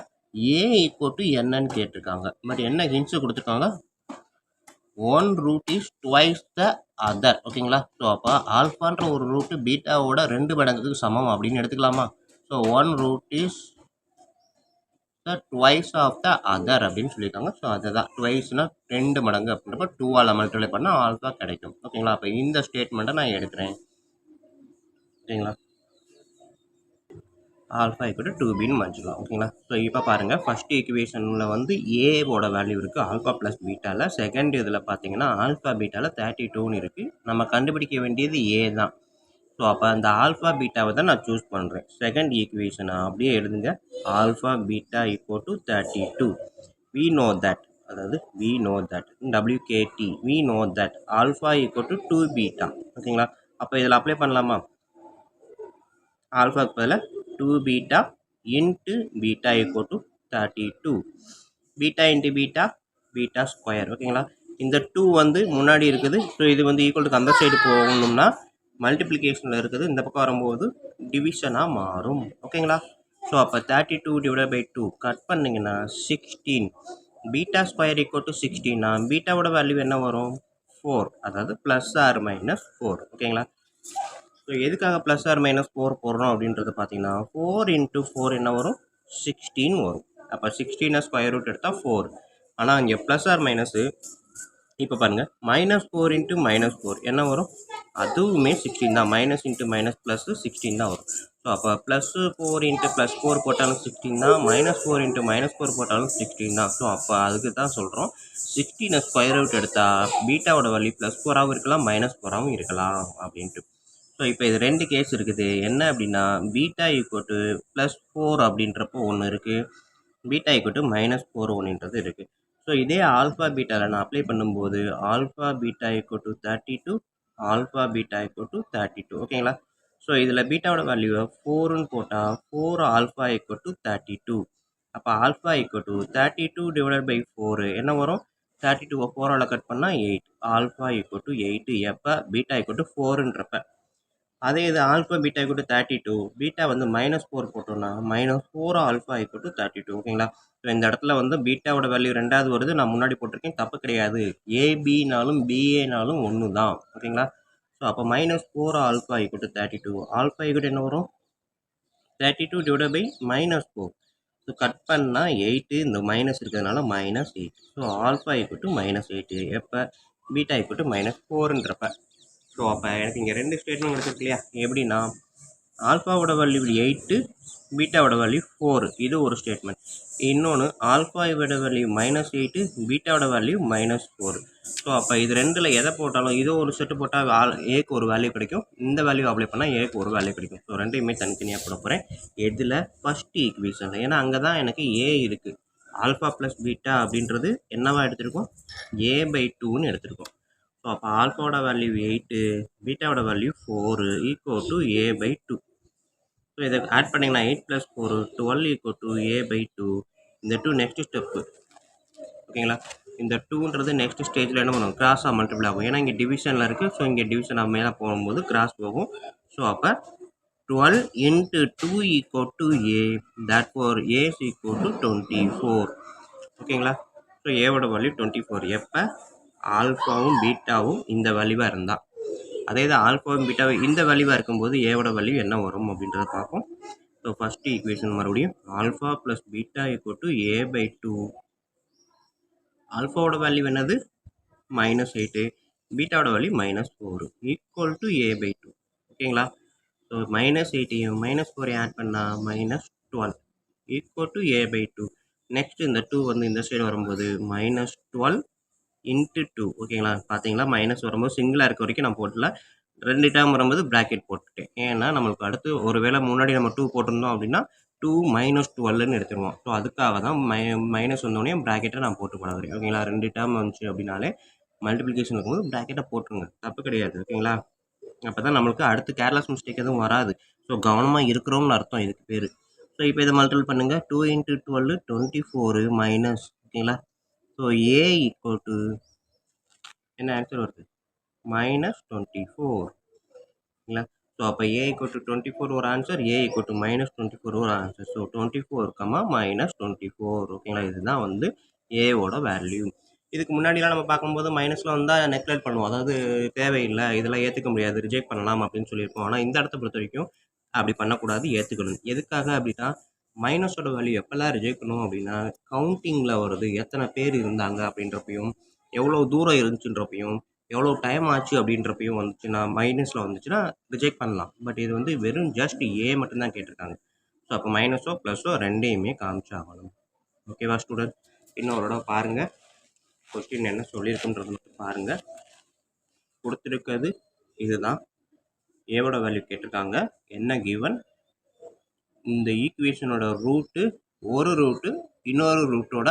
a = என்னன்னு கேட்டிருக்காங்க. பட் என்ன ஹிண்ட்ஸ் கொடுத்துருக்காங்க, one root is twice the other ஓகேங்களா. ஸோ அப்போ ஆல்ஃபான்ற ஒரு ரூட்டு பீட்டாவோட 2 மடங்குக்கு சமம் அப்படின்னு எடுத்துக்கலாமா. So one root is twice of the other அப்படின்னு சொல்லியிருக்காங்க. ஸோ அதுதான் ட்வைஸ்னா 2 மடங்கு அப்படின்றப்ப 2ஆல் மல்டிப்ளை பண்ணால் ஆல்ஃபா கிடைக்கும் ஓகேங்களா. அப்போ இந்த ஸ்டேட்மெண்ட்டை நான் எடுக்கிறேன் ஓகேங்களா. ஆல்ஃபா = 2bன்னு மாற்றிக்கலாம் ஓகேங்களா. ஸோ இப்போ பாருங்கள், ஃபஸ்ட் ஈக்குவேஷனில் வந்து ஏவோட வேல்யூ இருக்குது ஆல்ஃபா ப்ளஸ் பீட்டாவில். செகண்ட் இதில் பார்த்தீங்கன்னா ஆல்ஃபா பீட்டாவில் 32ன்னு இருக்குது. நம்ம கண்டுபிடிக்க வேண்டியது ஏ தான். ஸோ அப்போ அந்த ஆல்ஃபா பீட்டாவை தான் நான் சூஸ் பண்ணுறேன். செகண்ட் ஈக்குவேஷனை அப்படியே எழுதுங்க, alpha beta = 32. we know that, அதாவது we know that WKT we know that alpha = 2 beta ஓகேங்களா. அப்போ இதில் அப்ளை பண்ணலாமா, ஆல்ஃபாக்கு பதில் 2 beta into beta = 32. Beta into beta, beta square ஓகேங்களா. இந்த 2 வந்து முன்னாடி இருக்குது. ஸோ இது வந்து ஈக்குவல் அந்த சைடு போகணும்னா மல்டிப்ளிகேஷனில் இருக்குது, இந்த பக்கம் வரும்போது டிவிஷனாக மாறும். ஓகேங்களா? ஸோ அப்போ 32/2 கட் பண்ணிங்கன்னா 16. Beta square equal to 16. பீட்டாவோட வேல்யூ என்ன வரும்? 4. அதாவது ப்ளஸ் ஆர் மைனஸ் 4. ஓகேங்களா? ஸோ எதுக்காக ப்ளஸ் ஆர் மைனஸ் 4 போடுறோம் அப்படின்றது பார்த்தீங்கன்னா 4 × 4 என்ன வரும்? 16 வரும். அப்போ 16 ஸ்கொயர் ரூட் எடுத்தால் 4. ஆனால் இங்கே ப்ளஸ் ஆர் மைனஸு இப்போ பாருங்கள் -4 × -4 என்ன வரும்? அதுவுமே 16 தான். மைனஸ் இன்ட்டு மைனஸ் ப்ளஸ் 16 தான் வரும். ஸோ அப்போ +4 × +4 போட்டாலும் 16 தான், -4 × -4 போட்டாலும் 16 தான். ஸோ அப்போ அதுக்கு தான் சொல்கிறோம் 16 ஸ்கொயர் ரூட் எடுத்தால் பீட்டாவோட வேல்யூ +4ஆகவும் இருக்கலாம், -4ஆகவும் இருக்கலாம் அப்படின்ட்டு. ஸோ இப்போ இது 2 கேஸ் இருக்குது. என்ன அப்படின்னா பீட்டா ஈக்குவல் டு +4 அப்படின்றப்போ ஒன்று இருக்குது, பீட்டா ஈக்குவல் டு -4 ஒன்றுன்றது இருக்குது. ஸோ இதே ஆல்ஃபா பீட்டாவில் நான் அப்ளை பண்ணும்போது alpha beta equal to 32, alpha beta equal to 32. ஓகேங்களா? ஸோ இதில் பீட்டாவோட வேல்யூவை 4ன்னு போட்டால் 4 ஆல்ஃபா ஈக்குவல் டு 32. அப்போ ஆல்ஃபா ஈக்குவல் டு 32/4 என்ன வரும்? 32 4ஆல் கட் பண்ணால் 8. ஆல்ஃபா ஈக்குவல் டு 8 எப்போ? பீட்டா ஈக்குவல் டு 4ன்றப்ப. அதே இது alpha beta equal to 32, beta வந்து -4 போட்டோம்னா -4 ஆல்ஃபா ஈக்குவல் டு 32. ஓகேங்களா? ஸோ இந்த இடத்துல வந்து பீட்டாவோட வேல்யூ 2வது வருது, நான் முன்னாடி போட்டிருக்கேன், தப்பு கிடையாது. ஏபினாலும் பிஏனாலும் ஒன்று தான். ஓகேங்களா? ஸோ அப்போ -4 alpha equal to 32. Alpha equal என்ன வரும்? 32/-4. ஸோ கட் பண்ணால் 8, இந்த மைனஸ் இருக்கிறதுனால -8. ஸோ ஆல்ஃபா ஈக்குவல் டு -8 எப்போ? பீட்டா ஈக்குவல் டு -4ன்றப்ப. ஸோ அப்போ எனக்கு இங்கே 2 ஸ்டேட்மெண்ட் கிடச்சிருக்கு இல்லையா? எப்படின்னா ஆல்ஃபாவோட வேல்யூ 8, பீட்டாவோட வேல்யூ 4. இது ஒரு ஸ்டேட்மெண்ட். இன்னொன்று ஆல்ஃபாவோட வேல்யூ -8, பீட்டாவோட வேல்யூ -4. ஸோ அப்போ இது 2ல் எதை போட்டாலும் இதோ ஒரு செட்டு போட்டால் ஏக்கு ஒரு வேல்யூ கிடைக்கும், இந்த வேல்யூ அப்ளை பண்ணால் ஏக்கு ஒரு வேல்யூ கிடைக்கும். ஸோ ரெண்டையுமே தனித்தனியாக போட போகிறேன். எதில்? ஃபஸ்ட் ஈக்குவேஷனில். ஏன்னா அங்கே தான் எனக்கு ஏ இருக்குது. ஆல்ஃபா ப்ளஸ் பீட்டா அப்படின்றது என்னவா எடுத்திருக்கோம்? A/2ன்னு எடுத்திருக்கோம். ஸோ அப்போ ஆல்ஃபாவோட வேல்யூ 8, பீட்டாவோட value 4 equal to A/2. So இதை ஆட் பண்ணிங்கன்னா 8 + 4 12 ஈக்குவல் டு A/2. இந்த 2 நெக்ஸ்ட் ஸ்டெப்பு. ஓகேங்களா? இந்த 2ன்றது நெக்ஸ்ட் ஸ்டேஜில் என்ன பண்ணும்? கிராஸாக மல்டிபிள் ஆகும். ஏன்னா இங்கே டிவிஷனில் இருக்குது. ஸோ இங்கே டிவிஷன் மேலே போகும்போது கிராஸ் போகும். ஸோ அப்போ 12 × 2 equal to A. therefore A is equal to 24. ஓகேங்களா? ஸோ ஏவோட வேல்யூ 24 எப்போ? ஆல்ஃபாவும் பீட்டாவும் இந்த வேல்யூவாக இருந்தால். அதே இது ஆல்ஃபாவும் பீட்டாவும் இந்த வேல்யூவாக இருக்கும்போது ஏவோட வேல்யூ என்ன வரும் அப்படின்றத பார்ப்போம். ஸோ ஃபஸ்ட்டு ஈக்குவேஷன் மறுபடியும் alpha plus beta equal to A/2. ஆல்ஃபாவோட வேல்யூ என்னது? -8, பீட்டாவோட வேல்யூ -4 ஈக்குவல் டு A/2. ஓகேங்களா? ஸோ -8ஐயும் -4ஐயும் ஆட் பண்ணால் -12 ஈக்குவல் டு A/2. நெக்ஸ்ட் இந்த 2 வந்து இந்த சைடு வரும்போது -12 × 2. ஓகேங்களா? பார்த்தீங்களா? மைனஸ் வரும்போது சிங்கிளாக இருக்க வரைக்கும் நான் போட்டல, 2 டேர்ம் வரும்போது ப்ராக்கெட் போட்டுட்டேன். ஏன்னா நம்மளுக்கு அடுத்து ஒரு வேளை முன்னாடி நம்ம 2 போட்டிருந்தோம் அப்படின்னா 2 - 12ன்னு எடுத்துருவோம். ஸோ அதுக்காக தான் மைனஸ் வந்தோடனே ப்ராக்கெட்டை நான் போட்டு பழகுறேன். ஓகேங்களா? 2 டேர்ம் வந்துச்சு அப்படின்னாலே மல்டிப்ளிகேஷன் இருக்கும்போது ப்ராக்கெட்டை போட்டுருங்க, தப்பு கிடையாது. ஓகேங்களா? அப்போ தான் நம்மளுக்கு அடுத்து கேர்லெஸ் மிஸ்டேக் எதுவும் வராது. ஸோ கவனமாக இருக்கிறோம்னு அர்த்தம் இதுக்கு பேர். ஸோ இப்போ இதை மல்டிபிள் பண்ணுங்கள். 2 × 12 24 மைனஸ். ஓகேங்களா? ஸோ A ஈக்குவல் டு என்ன ஆன்சர் வருது? -24. ஓகேங்களா? ஸோ அப்போ A ஈக்குவல் டு 24 ஒரு ஆன்சர், A ஈக்குவல் டு -24 ஒரு ஆன்சர். ஸோ 24, -24. ஓகேங்களா? இதுதான் வந்து ஏவோட வேல்யூ. இதுக்கு முன்னாடிலாம் நம்ம பார்க்கும்போது மைனஸில் வந்தால் நெக்லெக்ட் பண்ணுவோம், அதாவது தேவையில்லை, இதெல்லாம் ஏற்றுக்க முடியாது, ரிஜெக்ட் பண்ணலாம் அப்படின்னு சொல்லியிருப்போம். ஆனால் இந்த இடத்த பொறுத்த வரைக்கும் அப்படி பண்ணக்கூடாது, ஏற்றுக்கணும். எதுக்காக அப்படின்னா மைனஸோட வேல்யூ எப்போல்லாம் ரிஜெக்ட் பண்ணுவோம் அப்படின்னா கவுண்டிங்கில் வருது, எத்தனை பேர் இருந்தாங்க அப்படின்றப்பையும், எவ்வளோ தூரம் இருந்துச்சுன்றப்பையும், எவ்வளோ டைம் ஆச்சு அப்படின்றப்பையும் வந்துச்சுன்னா, மைனஸில் வந்துச்சுன்னா ரிஜெக்ட் பண்ணலாம். பட் இது வந்து வெறும் ஜஸ்ட் ஏ மட்டும்தான் கேட்டிருக்காங்க. ஸோ அப்போ மைனஸோ ப்ளஸோ ரெண்டையுமே காமிச்சாகணும். ஓகேவா ஸ்டூடெண்ட்? இன்னொரு இடம் பாருங்கள், கொஸ்டின் என்ன சொல்லியிருக்குன்றது மட்டும் பாருங்கள். கொடுத்துருக்கிறது இதுதான், ஏவோட வேல்யூ கேட்டிருக்காங்க. என்ன கிவன்? இந்த ஈக்குவேஷனோட ரூட்டு ஒரு ரூட்டு இன்னொரு ரூட்டோட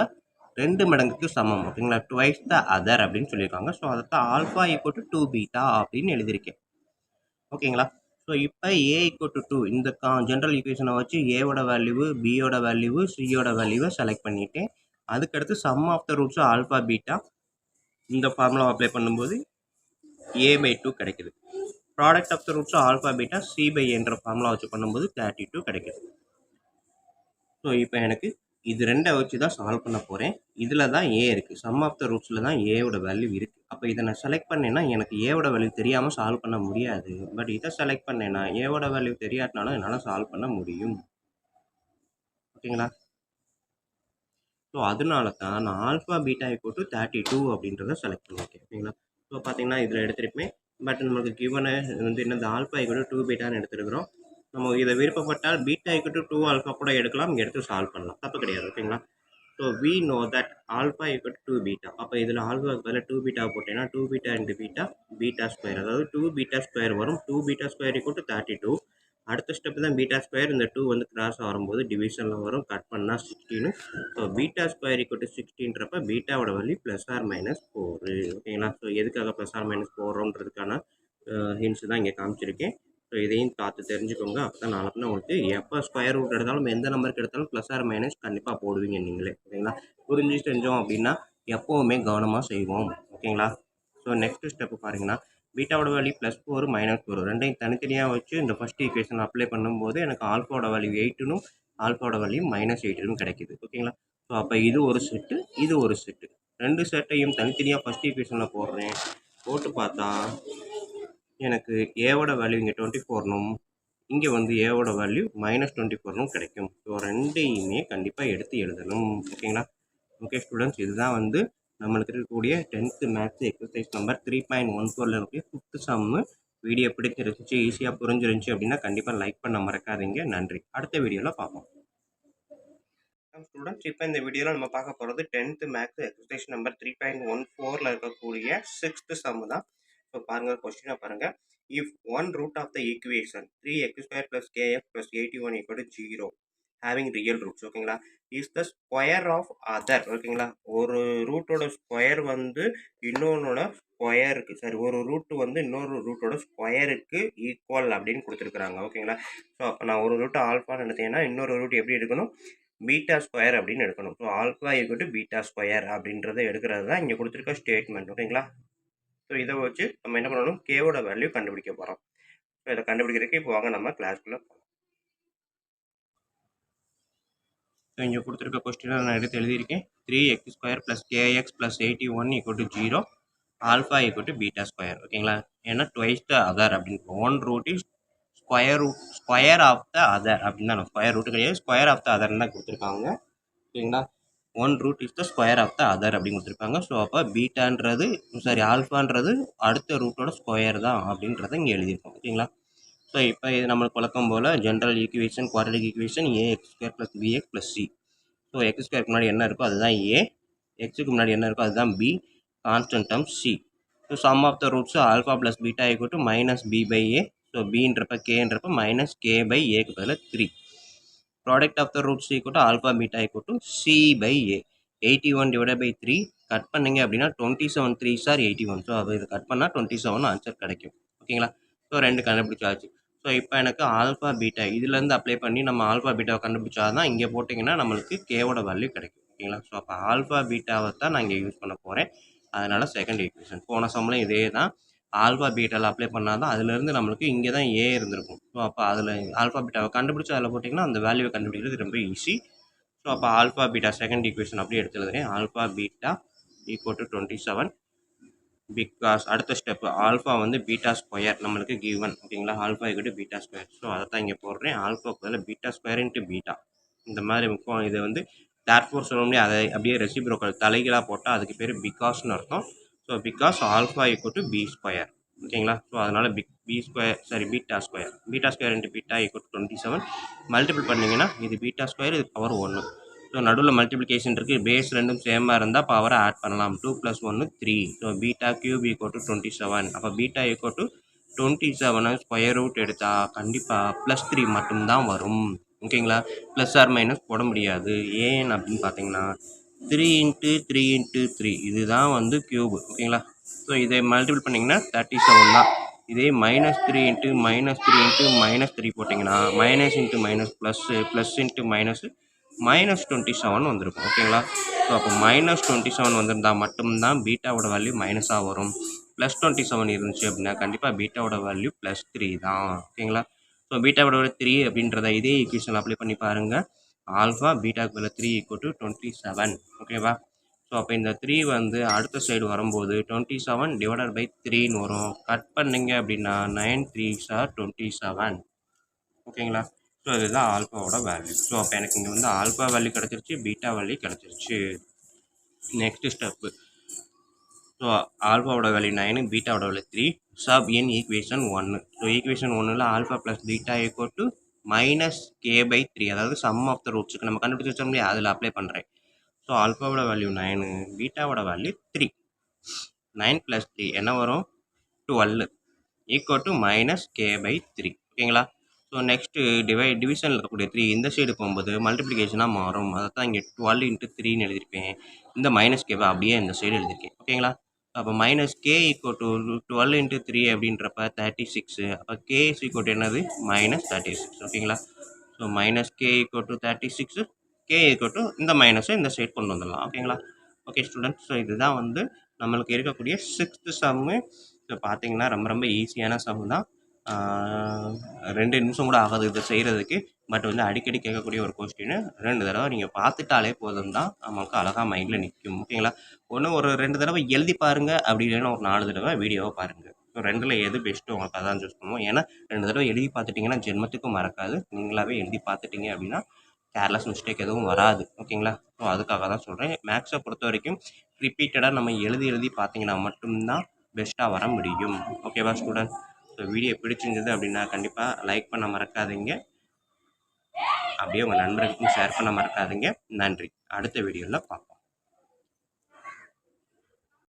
2 மடங்குக்கு சமம். ஓகேங்களா? ட்வைஸ் த அதர் அப்படின்னு சொல்லியிருக்காங்க. ஸோ அதைத்தான் ஆல்ஃபா ஈக்குவல் டு 2 பீட்டா அப்படின்னு எழுதியிருக்கேன். ஓகேங்களா? ஸோ இப்போ A ஈக்குவல் டு 2 இந்த ஜென்ரல் ஈக்குவேஷனை வச்சு ஏவோட வேல்யூவு, பியோட வேல்யூவு, சியோட வேல்யூவை செலக்ட் பண்ணிட்டேன். அதுக்கடுத்து sum of the roots alpha beta இந்த ஃபார்முலா அப்ளை பண்ணும்போது a/2 கிடைக்குது. Product of the roots alpha beta c/a என்ற ஃபார்முலா வச்சு பண்ணும்போது 32 கிடைக்குது. ஸோ இப்போ எனக்கு இது 2 வச்சு தான் சால்வ் பண்ண போகிறேன். இதில் தான் a இருக்குது. சம் ஆஃப் த ரூட்ஸில் தான் ஏவோட வேல்யூ இருக்குது. அப்போ இதை நான் செலக்ட் பண்ணேன்னா எனக்கு ஏவோட வேல்யூ தெரியாமல் சால்வ் பண்ண முடியாது. பட் இதை செலக்ட் பண்ணேன்னா ஏவோட வேல்யூ தெரியாட்டினாலும் என்னால் சால்வ் பண்ண முடியும். ஓகேங்களா? ஸோ அதனால தான் நான் ஆல்ஃபா பீட்டா ஈக்குவல் டு 32 அப்படின்றத செலக்ட் பண்ணியிருக்கேன். ஓகேங்களா? ஸோ பார்த்தீங்கன்னா இதில் எடுத்திருப்பேன். பட் நமக்கு கிவனை வந்து என்னது ஆல்ஃபா ஈக்குவல் டு 2 பீட்டான்னு எடுத்துருக்கிறோம். நம்ம இதை விருப்பப்பட்டால் பீட்டா ஈக்குவல் டு 2 ஆல்ஃபா கூட எடுக்கலாம். இங்கே எடுத்து சால்வ் பண்ணலாம். தப்பு கிடையாது. ஓகேங்களா? So we know that alpha equal to 2 beta. அப்போ இதில் ஆல்ஃபாவுக்கு பதிலாக 2 பீட்டா போட்டேன்னா 2 beta into beta beta square, அதாவது 2 பீட்டா ஸ்கொயர் வரும். 2 பீட்டா ஸ்கொயர் ஈக்குவல் டு 32. அடுத்த ஸ்டெப் தான் பீட்டா ஸ்கொயர். இந்த 2 வந்து கிராஸ் வரும்போது டிவிஷனில் வரும். கட் பண்ணால் 16. So beta square equal to 16ன்றப்ப பீட்டாவோட வேல்யூ +or-4. ஓகேங்களா? ஸோ எதுக்காக +or-4ன்றதுக்கான ஹிண்ட்ஸ் தான் இங்கே காமிச்சிருக்கேன். ஸோ இதையும் பார்த்து தெரிஞ்சுக்கோங்க. அப்போ தான் நாளைக்கு உங்களுக்கு எப்போ ஸ்கொயர் ரூட் எடுத்தாலும் எந்த நம்பருக்கு எடுத்தாலும் +or- கண்டிப்பாக போடுவீங்க நீங்களே. ஓகேங்களா? புரிஞ்சு செஞ்சோம் அப்படின்னா எப்போவுமே கவனமாக செய்வோம். ஓகேங்களா? ஸோ நெக்ஸ்ட் ஸ்டெப்பு பாருங்கன்னா பீட்டாவோட வேல்யூ +4 -4 ரெண்டையும் தனித்தனியாக வச்சு இந்த ஃபர்ஸ்ட் ஈக்குவேஷன் அப்ளை பண்ணும்போது எனக்கு ஆல்ஃபாவோட வேல்யூ 8னும் ஆல்ஃபாவோட வேல்யூ -8னும் கிடைக்குது. ஓகேங்களா? ஸோ அப்போ இது ஒரு செட்டு, இது ஒரு செட்டு. 2 செட்டையும் தனித்தனியாக ஃபர்ஸ்ட் ஈக்குவேஷனில் போடுறேன். போட்டு பார்த்தா எனக்கு ஏவோட வேல்யூ இங்கே 24னும் இங்கே வந்து ஏவோட வேல்யூ -24னும் கிடைக்கும். ஸோ ரெண்டையுமே கண்டிப்பாக எடுத்து எழுதணும். ஓகேங்களா? ஓகே ஸ்டூடெண்ட்ஸ், இதுதான் வந்து நம்மளுக்கு இருக்கக்கூடிய 10th மேத்ஸ் எக்ஸசைஸ் நம்பர் 3.14ல் இருக்கக்கூடிய 5th சம்மு. வீடியோ பிடிச்சிருந்துச்சு, ஈஸியாக புரிஞ்சிருந்துச்சு அப்படின்னா கண்டிப்பாக லைக் பண்ண மறக்காதீங்க. நன்றி. அடுத்த வீடியோவில் பார்ப்போம். ஸ்டூடெண்ட்ஸ், இப்போ இந்த வீடியோவில் நம்ம பார்க்க போகிறது 10th மேத்ஸ் எக்ஸசைஸ் நம்பர் 3.14ல் இருக்கக்கூடிய 6th சம்மு தான். ஸோ பாருங்கள், கொஸ்டினை பாருங்கள். If one root of the equation 3x² + kx + 81 = 0 having real roots. ஓகேங்களா? Is the square of other. ஓகேங்களா? ஒரு ரூட்டோட ஸ்கொயர் வந்து இன்னொன்னோட ஸ்கொயருக்கு, சரி, ஒரு ரூட் வந்து இன்னொரு ரூட்டோட ஸ்கொயருக்கு ஈக்குவல் அப்படின்னு கொடுத்துருக்குறாங்க. ஓகேங்களா? ஸோ அப்போ நான் ஒரு ரூட் ஆல்ஃபான்னு எடுத்தேன்னா இன்னொரு ரூட் எப்படி எடுக்கணும்? பீட்டா ஸ்கொயர் அப்படின்னு எடுக்கணும். So alpha equal to beta square அப்படின்றத எடுக்கிறது தான் இங்கே கொடுத்துருக்க ஸ்டேட்மெண்ட். ஓகேங்களா? ஸோ இதை வச்சு நம்ம என்ன பண்ணணும்? கேவோட வேல்யூ கண்டுபிடிக்க போகிறோம். ஸோ இதை கண்டுபிடிக்கிறதுக்கு இப்போ வாங்க நம்ம கிளாஸ்க்குள்ளே போகலாம். ஸோ இங்கே கொடுத்துருக்க கொஸ்டினை நான் எடுத்து எழுதியிருக்கேன். 3x² + kx + 81 = 0 alpha equal to beta square. ஓகேங்களா? ஏன்னா ட்வைஸ் த அதர் அப்படின்னு one root is square of the other அப்படின்னு தான், ஸ்கொயர் ரூட்டு கிடையாது, ஸ்கொயர் ஆஃப் த அதர்னு தான் கொடுத்துருக்காங்க. ஓகேங்களா? One root is the square of the other அப்படின்னு கொடுத்துருப்பாங்க. ஸோ அப்போ பீட்டான்றது, சாரி, ஆல்ஃபான்றது அடுத்த ரூட்டோட ஸ்கொயர் தான் அப்படின்றத இங்கே எழுதியிருக்கோம். ஓகேங்களா? ஸோ இப்போ இது நம்மளுக்கு வழக்கம் போல் general equation, quadratic equation ax² + bx + c. So x² முன்னாடி என்ன இருக்கோ அதுதான் a, எக்ஸுக்கு முன்னாடி என்ன இருக்கோ அதுதான் b, constant term c. So sum of the roots alpha + beta = -b/a. So bன்றப்ப kன்றப்ப -k/aக்கு பதிலாக 3. Product of the roots equal to alpha beta = c/a. 81/3 cut பண்ணிங்க அப்படின்னா 27 3s are 81. ஸோ அப்போ இதை கட் பண்ணால் 27 ஆன்சர் கிடைக்கும். ஓகேங்களா? ஸோ 2 கண்டுபிடிச்சாச்சு. ஸோ இப்போ எனக்கு ஆல்ஃபா பீட்டா இதுலேருந்து அப்ளை பண்ணி நம்ம ஆல்ஃபா பீட்டாவை கண்டுபிடிச்சா தான் இங்கே போட்டிங்கன்னா நம்மளுக்கு கேவோட வேல்யூ கிடைக்கும். ஓகேங்களா? ஸோ அப்போ ஆல்ஃபா பீட்டாவை தான் நான் இங்கே யூஸ் பண்ண போகிறேன். அதனால் செகண்ட் ஈக்குவேஷன் போன சம்மில் இதே தான். ஆல்ஃபா பீட்டாவில் அப்ளை பண்ணால் தான் அதுலேருந்து நம்மளுக்கு இங்கே தான் ஏ இருந்திருக்கும். ஸோ அப்போ அதில் ஆல்ஃபா பீட்டாவை கண்டுபிடிச்சி அதில் போட்டிங்கன்னா அந்த வேல்யூவை கண்டுபிடிக்கிறது ரொம்ப ஈஸி. ஸோ அப்போ ஆல்ஃபா பீட்டா செகண்ட் ஈக்குவேஷன் அப்படியே எடுத்து எழுதுறேன். ஆல்ஃபா பீட்டா = 27 பிகாஸ் அடுத்த ஸ்டெப்பு ஆல்ஃபா வந்து பீட்டா ஸ்கொயர் நம்மளுக்கு கிவன். ஓகேங்களா? Alpha = beta square. ஸோ அதை தான் இங்கே போடுறேன். ஆல்ஃபாவுக்கு பதில் பீட்டா ஸ்கொயர் இன்ட்டு பீட்டா. இந்த மாதிரி முக்கியம். இதை வந்து தேர்ஃபோர் சொல்ல முடியாது, அதை அப்படியே ரெசிப்ரோக்கல் தலைகளாக போட்டால் அதுக்கு பேர் பிகாஸ்னு அர்த்தம். So because alpha = b square. ஓகேங்களா? ஸோ அதனால் beta square into beta = 27 multiple பண்ணிங்கன்னா இது பீட்டா ஸ்கொயர், இது பவர் 1. ஸோ நடுவில் மல்டிப்ளிகேஷன் இருக்குது. பேஸ் ரெண்டும் சேமாக இருந்தால் பவரை ஆட் பண்ணலாம். 2 + 1 3. So beta cube = 27. அப்போ பீட்டா = 27 ஸ்கொயர் ரூட் எடுத்தால் கண்டிப்பாக +3 மட்டும்தான் வரும். ஓகேங்களா? +or- போட முடியாது. ஏன் அப்படின்னு பார்த்தீங்கன்னா 3 × 3 × 3 இதுதான் வந்து கியூப். ஓகேங்களா? ஸோ இதை மல்டிபிள் பண்ணிங்கன்னா 37 தான். இதே -3 × -3 × -3 போட்டிங்கன்னா minus into minus plus, plus into minus -27 வந்திருக்கும். ஓகேங்களா? ஸோ அப்போ -27 வந்திருந்தா மட்டும்தான் பீட்டாவோட வேல்யூ மைனஸா வரும். +27 இருந்துச்சு அப்படின்னா கண்டிப்பா பீட்டாவோட வேல்யூ +3 தான். ஓகேங்களா? ஸோ பீட்டாவோட வேல்யூ 3 அப்படின்றத இதே ஈக்குவேஷன்ல அப்ளை பண்ணி பாருங்க. ஆல்ஃபா பீட்டாக்கு பதிலா 3 = 27. ஓகேவா? ஸோ அப்போ இந்த 3 வந்து அடுத்த சைடு வரும்போது 27/3ன்னு வரும். கட் பண்ணீங்க அப்படின்னா 9 3s are 27. ஓகேங்களா? ஸோ இதுதான் ஆல்ஃபாவோட வேல்யூ. ஸோ அப்போ எனக்கு இங்கே வந்து ஆல்ஃபா வேல்யூ கிடச்சிருச்சு, பீட்டா வேல்யூ கிடச்சிருச்சு. Next step. ஸோ ஆல்ஃபாவோட வேல்யூ 9, பீட்டாவோட value 3. Sub in equation 1. So equation 1ல் ஆல்ஃபா ப்ளஸ் பீட்டா = -k/3. அதாவது சம் ஆஃப் த ரூட்ஸுக்கு நம்ம கண்டுபிடிச்சி வச்சோம் இல்லையா, அதில் அப்ளை பண்ணுறேன். ஸோ ஆல்ஃபாவோட வேல்யூ 9, பீட்டாவோட வேல்யூ 3. 9 + 3 என்ன வரும்? 12 = -k/3. ஓகேங்களா? ஸோ நெக்ஸ்ட்டு டிவிஷனில் இருக்கக்கூடிய 3 இந்த சைடு போகும்போது மல்டிப்ளிகேஷனாக மாறும். அதை தான் இங்கே 12 × 3ன்னு எழுதியிருப்பேன். இந்த -k அப்படியே இந்த சைடு எழுதியிருக்கேன். ஓகேங்களா? அப்போ -k = 12 × 3 அப்படின்றப்ப 36. அப்போ k = என்னது? -36. ஓகேங்களா? ஸோ -k = 36, k = இந்த மைனஸை இந்த சைடு கொண்டு வந்துடலாம். ஓகேங்களா? ஓகே ஸ்டூடெண்ட்ஸ், ஸோ இதுதான் வந்து நம்மளுக்கு இருக்கக்கூடிய 6th சம்மு. ஸோ பார்த்தீங்கன்னா ரொம்ப ரொம்ப ஈஸியான சம் தான். 2 நிமிஷம் கூட ஆகாது இதை செய்கிறதுக்கு. பட் வந்து அடிக்கடி கேட்கக்கூடிய ஒரு கொஸ்டின். 2 தடவை நீங்கள் பார்த்துட்டாலே போதும் தான் நமக்கு அழகாக மைண்டில் நிற்கும். ஓகேங்களா? ஒரு 2 தடவை எழுதி பாருங்கள், அப்படி இல்லைன்னா ஒரு 4 தடவை வீடியோவை பாருங்கள். ஸோ 2ல் எது பெஸ்ட்டு உங்களுக்கு அதான் சூஸ் பண்ணுவோம். ஏன்னா 2 தடவை எழுதி பார்த்துட்டிங்கன்னா ஜென்மத்துக்கும் மறக்காது. நீங்களாகவே எழுதி பார்த்துட்டிங்க அப்படின்னா கேர்லெஸ் மிஸ்டேக் எதுவும் வராது. ஓகேங்களா? ஸோ அதுக்காக தான் சொல்கிறேன். மேக்ஸை பொறுத்த வரைக்கும் ரிப்பீட்டடாக நம்ம எழுதி பார்த்தீங்கன்னா மட்டும்தான் பெஸ்ட்டாக வர முடியும். ஓகேவா ஸ்டூடெண்ட்? ஸோ வீடியோ பிடிச்சிருந்தது அப்படின்னா கண்டிப்பாக லைக் பண்ண மறக்காதீங்க. அப்படியே உங்கள் நண்பர்களுக்கும் ஷேர் பண்ண மறக்காதீங்க. நன்றி. அடுத்த வீடியோவில் பார்ப்போம்.